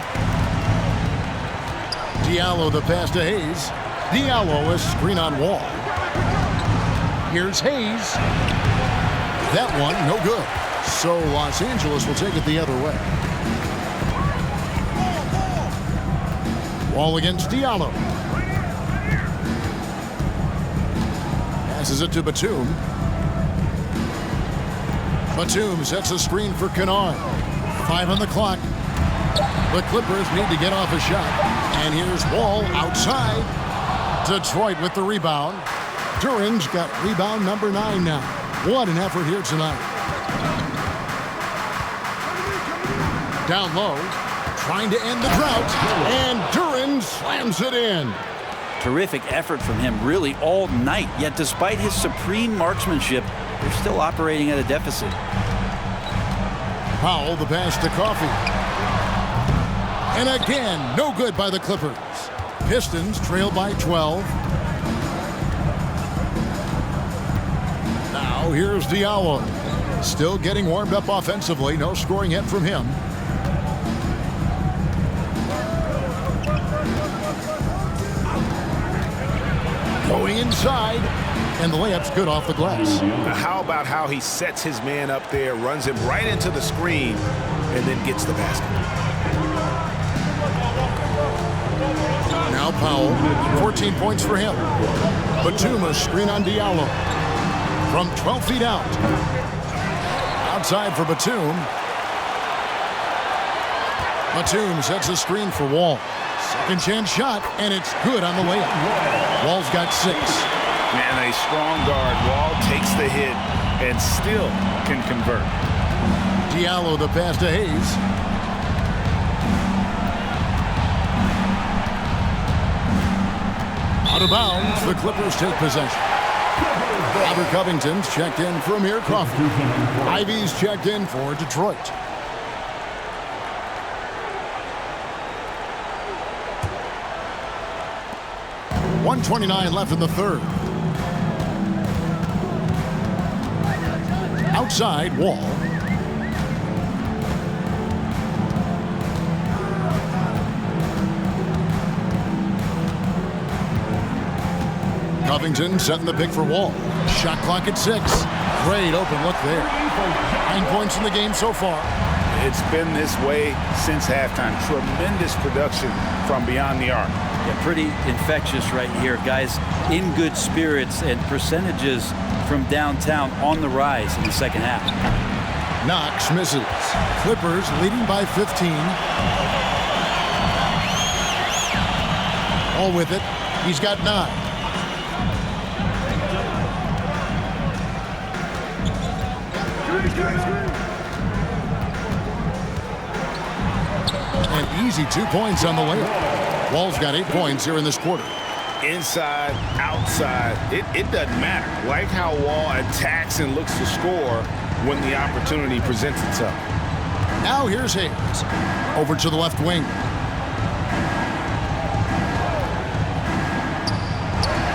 Diallo the pass to Hayes. Diallo is screen on Wall. Here's Hayes. That one, no good. So Los Angeles will take it the other way. Wall against Diallo. Passes it to Batum. Batum sets a screen for Kennard. 5 on the clock. The Clippers need to get off a shot. And here's Wall outside. Detroit with the rebound. Duran's got rebound number 9 now. What an effort here tonight. Down low, trying to end the drought. And Duran slams it in. Terrific effort from him really all night. Yet despite his supreme marksmanship, they're still operating at a deficit. Powell the pass to Coffey. And again, no good by the Clippers. Pistons trail by 12. Now here's Diallo. Still getting warmed up offensively. No scoring yet from him. Going inside. And the layup's good off the glass. How about how he sets his man up there, runs him right into the screen, and then gets the basket. Now Powell, 14 points for him. Batum a screen on Diallo. From 12 feet out. Outside for Batum. Batum sets a screen for Wall. Second chance shot, and it's good on the layup. Wall's got 6. Man, a strong guard. Wall takes the hit and still can convert. Diallo the pass to Hayes. Out of bounds, the Clippers take possession. Robert Covington's checked in for Amir Coffey. Ivy's checked in for Detroit. .129 left in the third. Outside, Wall. Covington setting the pick for Wall. Shot clock at 6. Great open look there. 9 points in the game so far. It's been this way since halftime. Tremendous production from beyond the arc. Yeah, pretty infectious right here. Guys in good spirits and percentages from downtown on the rise in the second half. Knox misses. Clippers leading by 15. All with it. He's got 9. An easy 2 points on the layup. Wall's got 8 points here in this quarter. Inside, outside, it doesn't matter. Like how Wall attacks and looks to score when the opportunity presents itself. Now here's Hayes. Over to the left wing.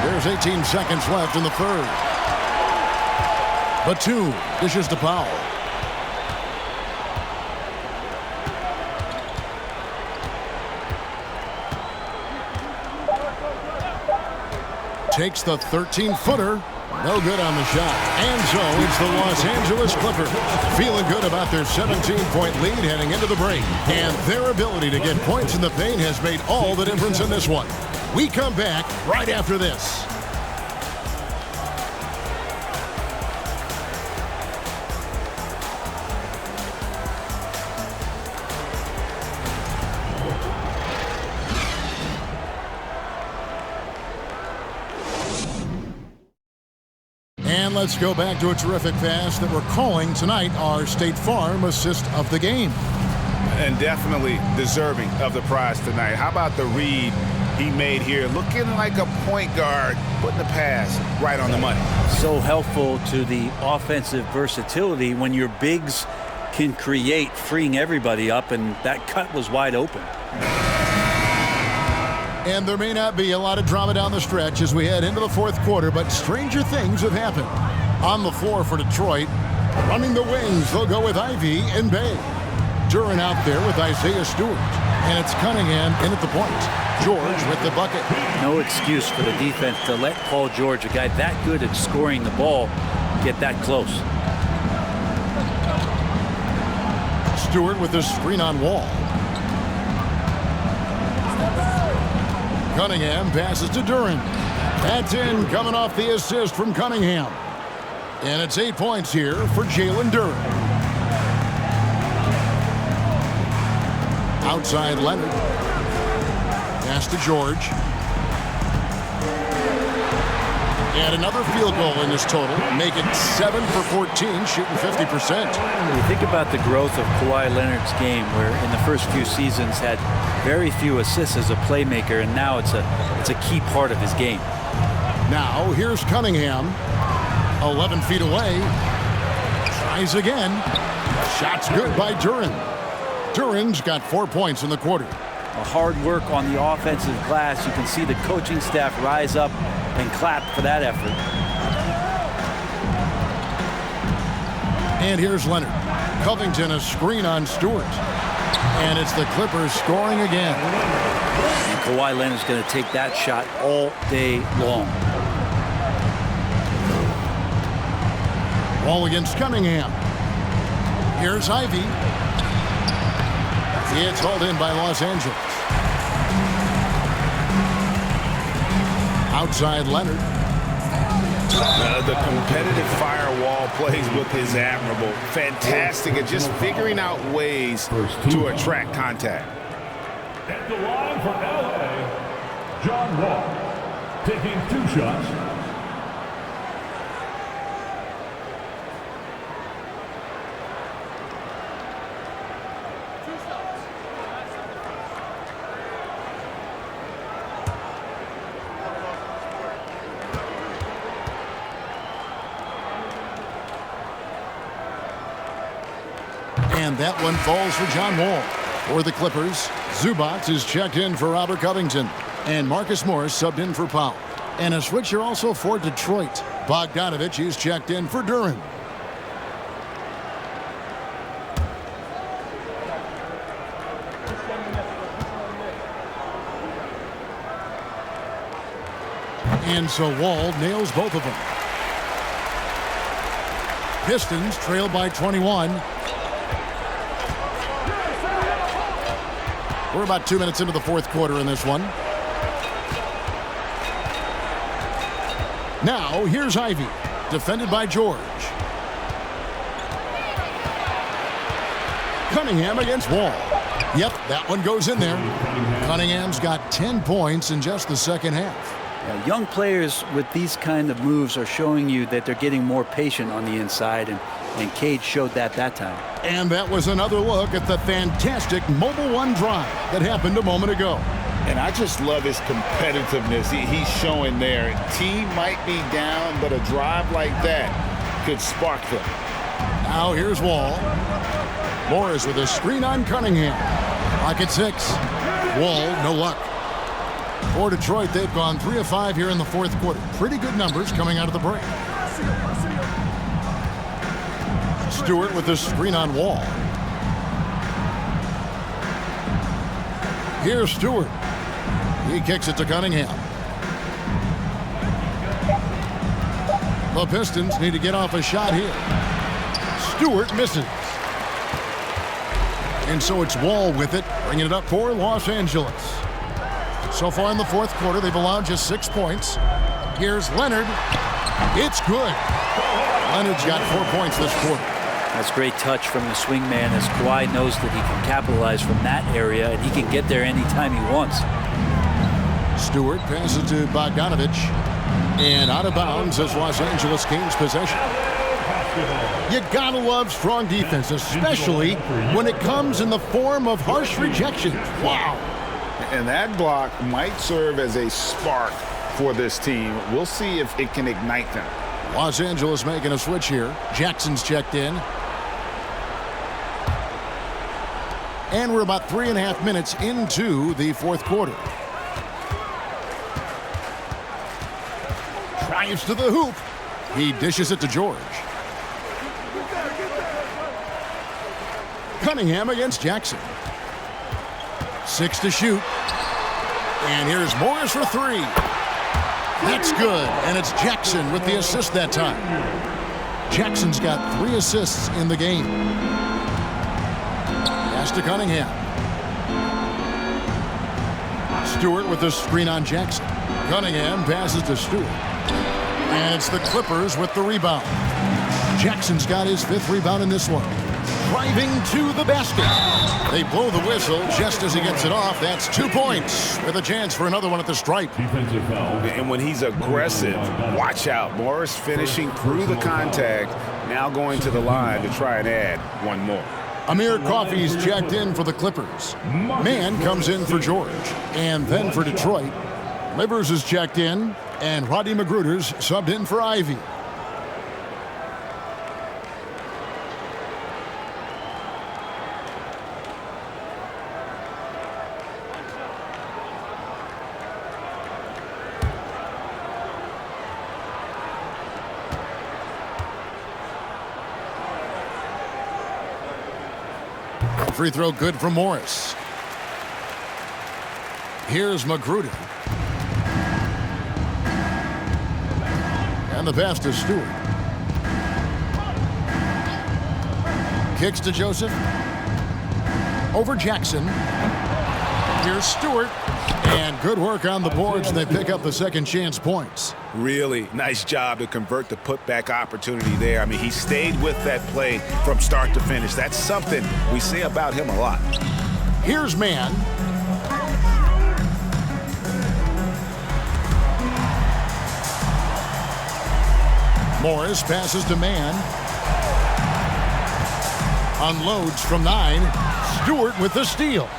There's 18 seconds left in the third. Batum dishes to Powell. Takes the 13-footer. No good on the shot. And so it's the Los Angeles Clippers feeling good about their 17-point lead heading into the break. And their ability to get points in the paint has made all the difference in this one. We come back right after this. And let's go back to a terrific pass that we're calling tonight our State Farm assist of the game. And definitely deserving of the prize tonight. How about the read he made here? Looking like a point guard, putting the pass right on the money. So helpful to the offensive versatility when your bigs can create, freeing everybody up, and that cut was wide open. And there may not be a lot of drama down the stretch as we head into the fourth quarter, but stranger things have happened. On the floor for Detroit, running the wings, they'll go with Ivy and Bay. Duren out there with Isaiah Stewart. And it's Cunningham in at the point. George with the bucket. No excuse for the defense to let Paul George, a guy that good at scoring the ball, get that close. Stewart with the screen on Wall. Cunningham passes to Duren. That's in, coming off the assist from Cunningham. And it's 8 points here for Jalen Duren. Outside Leonard. Pass to George. And another field goal in this total. Make it 7 for 14, shooting 50%. When you think about the growth of Kawhi Leonard's game, where in the first few seasons had very few assists as a playmaker, and now it's a key part of his game. Now here's Cunningham. 11 feet away. Tries again. Shot's good by Duren. Duren's got 4 points in the quarter. A hard work on the offensive glass. You can see the coaching staff rise up and clap for that effort. And here's Leonard. Covington a screen on Stewart. And it's the Clippers scoring again. And Kawhi Leonard's going to take that shot all day long. Ball against Cunningham. Here's Ivy. It's hauled in by Los Angeles. Outside Leonard. The competitive firewall plays with his admirable. Fantastic at just figuring out ways to attract contact. At the line for L.A., John Wall, taking 2 shots. And that one falls for John Wall. For the Clippers, Zubac is checked in for Robert Covington. And Marcus Morris subbed in for Powell. And a switcher also for Detroit. Bogdanovich is checked in for Duren. And so Wall nails both of them. Pistons trail by 21. We're about 2 minutes into the fourth quarter in this one. Now, here's Ivy, defended by George. Cunningham against Wall. Yep, that one goes in there. Cunningham's got 10 points in just the second half. Yeah, young players with these kind of moves are showing you that they're getting more patient on the inside, and Cade showed that time. And that was another look at the fantastic Mobile One drive that happened a moment ago. And I just love his competitiveness he's showing there. Team might be down, but a drive like that could spark them. Now here's Wall. Morris with a screen on Cunningham. Pocket 6. Wall, no luck. For Detroit, they've gone 3 of 5 here in the fourth quarter. Pretty good numbers coming out of the break. Stewart with the screen on Wall. Here's Stewart. He kicks it to Cunningham. The Pistons need to get off a shot here. Stewart misses. And so it's Wall with it, bringing it up for Los Angeles. So far in the fourth quarter, they've allowed just 6 points. Here's Leonard. It's good. Leonard's got 4 points this quarter. That's great touch from the swingman as Kawhi knows that he can capitalize from that area and he can get there anytime he wants. Stewart passes to Bogdanovich. And out of bounds as Los Angeles gains possession. You gotta love strong defense, especially when it comes in the form of harsh rejections. Wow. And that block might serve as a spark for this team. We'll see if it can ignite them. Los Angeles making a switch here. Jackson's checked in. And we're about 3.5 minutes into the fourth quarter. Drives to the hoop. He dishes it to George. Cunningham against Jackson. 6 to shoot. And here's Morris for 3. That's good. And it's Jackson with the assist that time. Jackson's got 3 assists in the game. Pass to Cunningham. Stewart with the screen on Jackson. Cunningham passes to Stewart. And it's the Clippers with the rebound. Jackson's got his 5th rebound in this one. Driving to the basket. They blow the whistle just as he gets it off. That's 2 points with a chance for another one at the stripe. Defensive foul. And when he's aggressive, watch out. Morris finishing through the contact, now going to the line to try and add one more. Amir Coffey's checked in for the Clippers. Mann comes in for George. And then for Detroit, Livers is checked in. And Rodney Magruder's subbed in for Ivy. Free throw good from Morris. Here's Magruder. And the pass to Stewart. Kicks to Joseph. Over Jackson. Here's Stewart. And good work on the boards, and they pick up the second chance points. Really nice job to convert the putback opportunity there. I mean, he stayed with that play from start to finish. That's something we say about him a lot. Here's Mann. Morris passes to Mann. Unloads from 9. Stewart with the steal.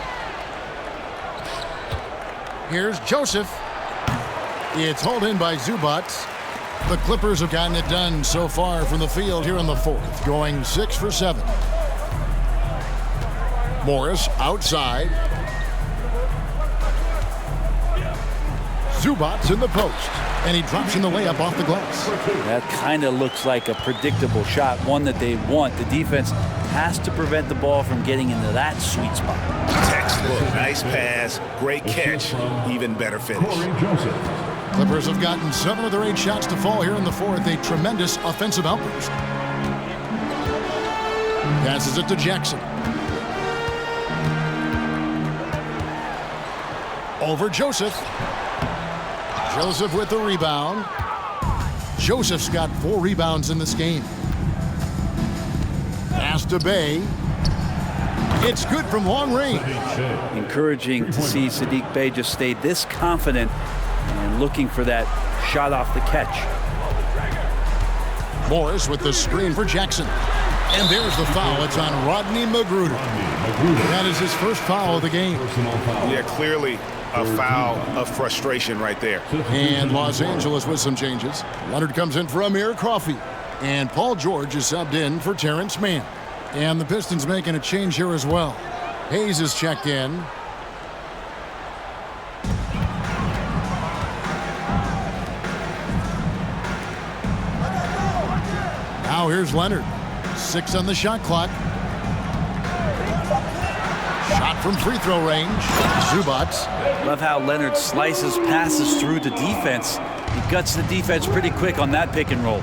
Here's Joseph. It's hauled in by Zubac. The Clippers have gotten it done so far from the field here in the fourth, going 6 for 7. Morris outside. Zubac in the post. And he drops in the layup off the glass. That kind of looks like a predictable shot, one that they want. The defense has to prevent the ball from getting into that sweet spot. Textbook, nice pass, great catch, even better finish. Clippers have gotten 7 of their 8 shots to fall here in the fourth. A tremendous offensive outburst. Passes it to Jackson. Over Joseph. Joseph with the rebound. Joseph's got 4 rebounds in this game. Pass to Bey. It's good from long range. Encouraging to see Saddiq Bey just stay this confident and looking for that shot off the catch. Morris with the screen for Jackson. And there's the foul. It's on Rodney Magruder. That is his first foul of the game. Yeah, clearly a foul of frustration right there. And Los Angeles with some changes. Leonard comes in for Amir Coffey. And Paul George is subbed in for Terrence Mann. And the Pistons making a change here as well. Hayes is checked in. Now here's Leonard. 6 on the shot clock. Shot from free throw range. Zubac. Love how Leonard slices passes through the defense He guts the defense pretty quick on that pick and roll.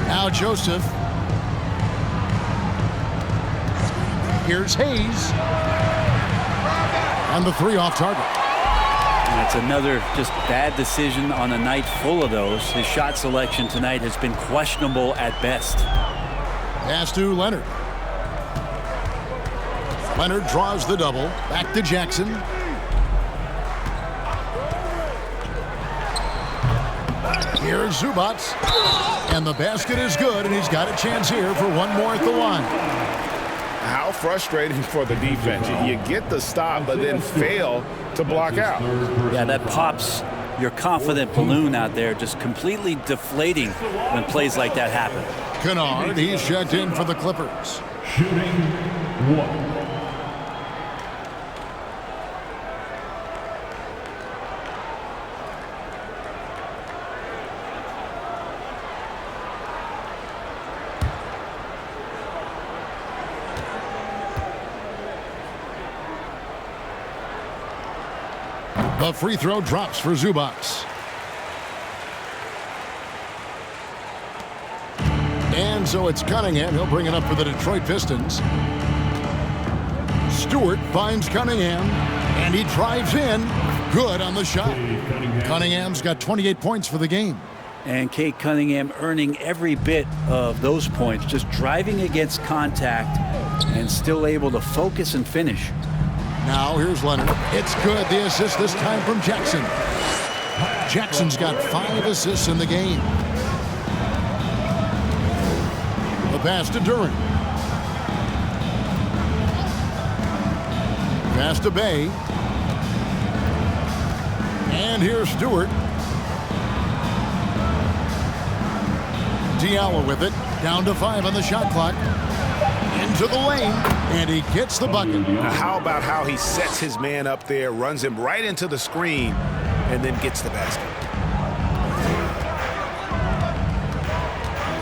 Now Joseph. Here's Hayes. And the three off target. And it's another just bad decision on a night full of those. His shot selection tonight has been questionable at best. Pass to Leonard. Leonard draws the double. Back to Jackson. Here's Zubac. And the basket is good, and he's got a chance here for one more at the line. How frustrating for the defense. You get the stop, but then fail to block out. Yeah, that pops your confident balloon out there, just completely deflating when plays like that happen. Kennard, he's checked in for the Clippers. Shooting 1. The free throw drops for Zubac. And so it's Cunningham. He'll bring it up for the Detroit Pistons. Stewart finds Cunningham, and he drives in. Good on the shot. Cunningham's got 28 points for the game. And Kate Cunningham earning every bit of those points, just driving against contact and still able to focus and finish. Now here's Leonard. It's good. The assist this time from Jackson. Jackson's got 5 assists in the game. The pass to Durant. Pass to Bay. And here's Stewart. Diallo with it. Down to 5 on the shot clock. Into the lane, and he gets the bucket. Now, how about how he sets his man up there, runs him right into the screen, and then gets the basket.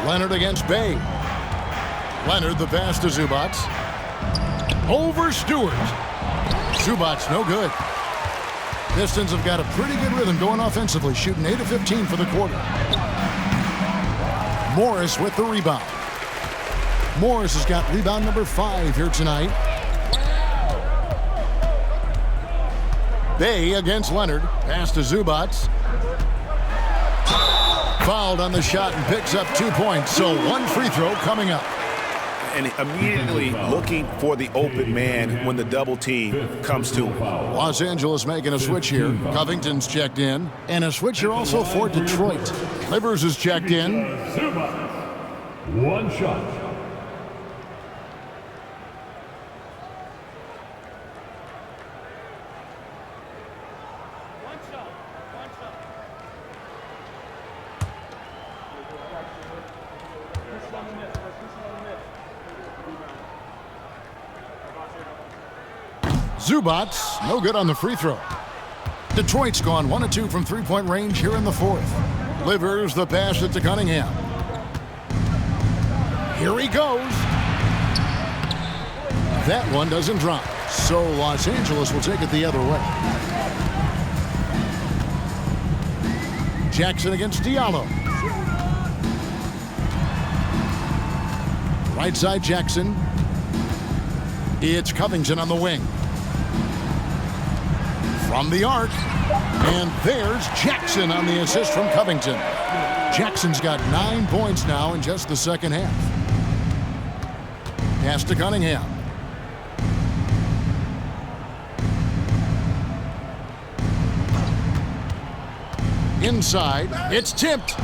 Leonard against Bay. Leonard, the pass to Zubac. Over Stewart. Zubac, no good. Pistons have got a pretty good rhythm going offensively, shooting 8 of 15 for the quarter. Morris with the rebound. Morris has got rebound number 5 here tonight. Bay against Leonard. Pass to Zubac. Fouled on the shot and picks up 2 points. So one free throw coming up. And immediately looking for the open man when the double team comes to him. Los Angeles making a switch here. Covington's checked in. And a switch here also for Detroit. Livers is checked in. 1 shot. Zubac, no good on the free throw. Detroit's gone 1 of 2 from three-point range here in the 4th. Livers the pass it to Cunningham. Here he goes. That one doesn't drop. So Los Angeles will take it the other way. Jackson against Diallo. Right side Jackson. It's Covington on the wing. From the arc. And there's Jackson on the assist from Covington. Jackson's got 9 points now in just the second half. Pass to Cunningham. Inside, it's tipped.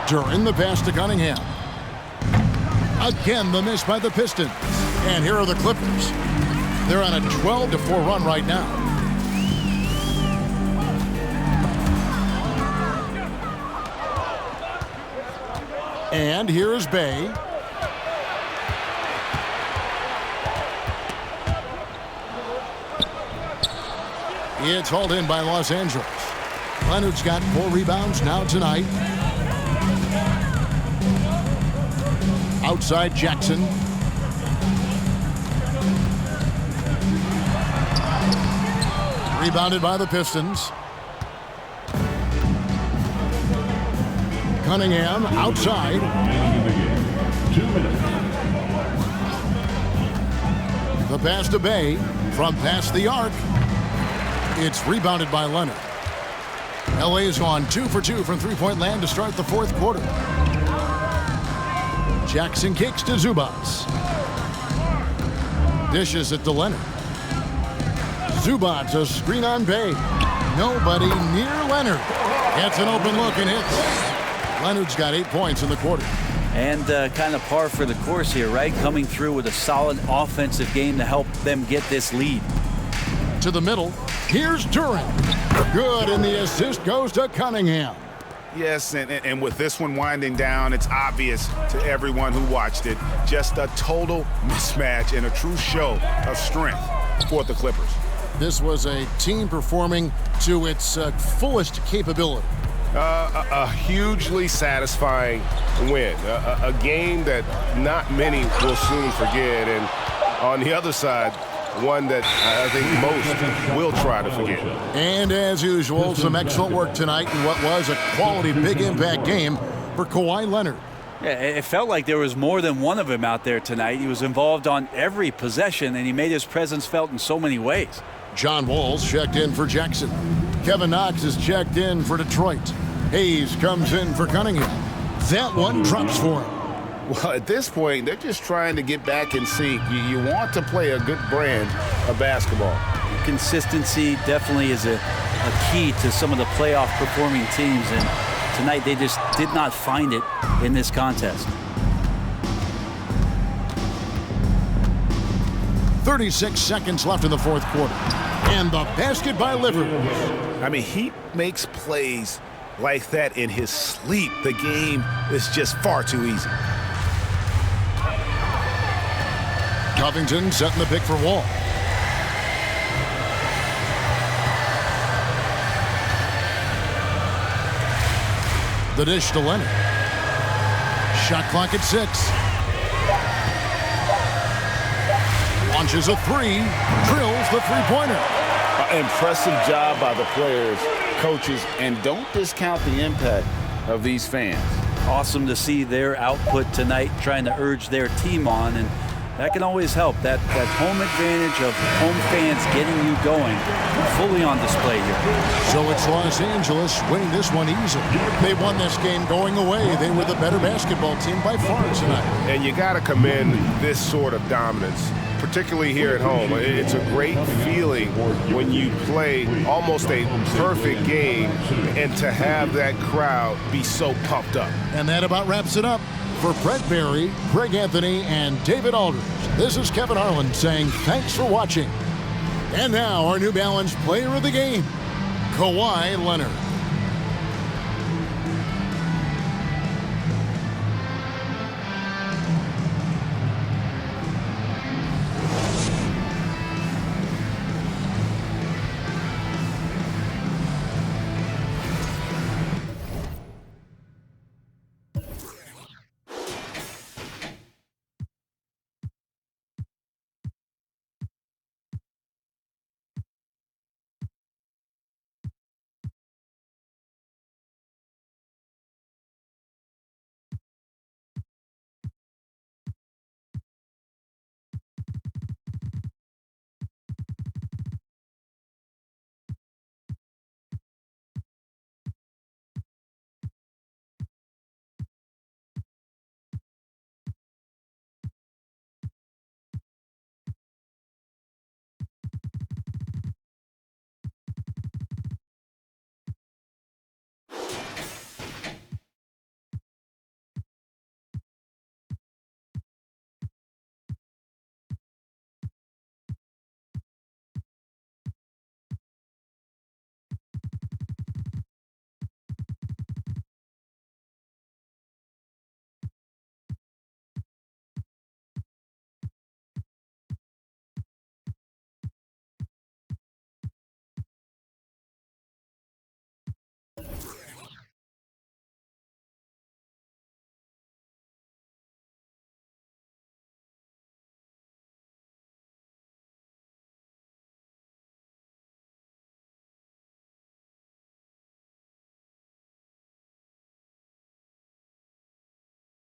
During the pass to Cunningham. Again, the miss by the Pistons. And here are the Clippers. They're on a 12-4 run right now. And here is Bay. It's hauled in by Los Angeles. Leonard's got 4 rebounds now tonight. Outside Jackson. Rebounded by the Pistons. Cunningham outside. 2 minutes. The pass to Bay from past the arc. It's rebounded by Leonard. LA is on 2 for 2 from three-point land to start the fourth quarter. Jackson kicks to Zubats. Dishes it to Leonard. Zubats a screen on Bay. Nobody near Leonard. Gets an open look and hits. Leonard's got 8 points in the quarter. And kind of par for the course here, right? Coming through with a solid offensive game to help them get this lead. To the middle. Here's Duran. Good, and the assist goes to Cunningham. Yes, and with this one winding down, it's obvious to everyone who watched it. Just a total mismatch and a true show of strength for the Clippers. This was a team performing to its fullest capability. A hugely satisfying win. A game that not many will soon forget. And on the other side, one that I think most will try to forget. And as usual, some excellent work tonight in what was a quality big impact game for Kawhi Leonard. Yeah, it felt like there was more than one of him out there tonight. He was involved on every possession, and he made his presence felt in so many ways. John Wall's checked in for Jackson. Kevin Knox is checked in for Detroit. Hayes comes in for Cunningham. That one drops for him. Well, at this point, they're just trying to get back in sync. You want to play a good brand of basketball. Consistency definitely is a key to some of the playoff performing teams, and tonight they just did not find it in this contest. 36 seconds left in the fourth quarter. And the basket by Livers. I mean, he makes plays like that in his sleep. The game is just far too easy. Covington setting the pick for Wall. The dish to Leonard. Shot clock at 6. Launches a 3. Drills the three-pointer. Impressive job by the players, coaches, and don't discount the impact of these fans. Awesome to see their output tonight, trying to urge their team on, and that can always help. That home advantage of home fans getting you going, fully on display here. So it's Los Angeles winning this one easily. They won this game going away. They were the better basketball team by far tonight. And you got to commend this sort of dominance, particularly here at home. It's a great feeling when you play almost a perfect game and to have that crowd be so pumped up. And that about wraps it up. For Brett Barry, Greg Anthony, and David Aldridge, this is Kevin Harlan saying thanks for watching. And now our New Balance player of the game, Kawhi Leonard.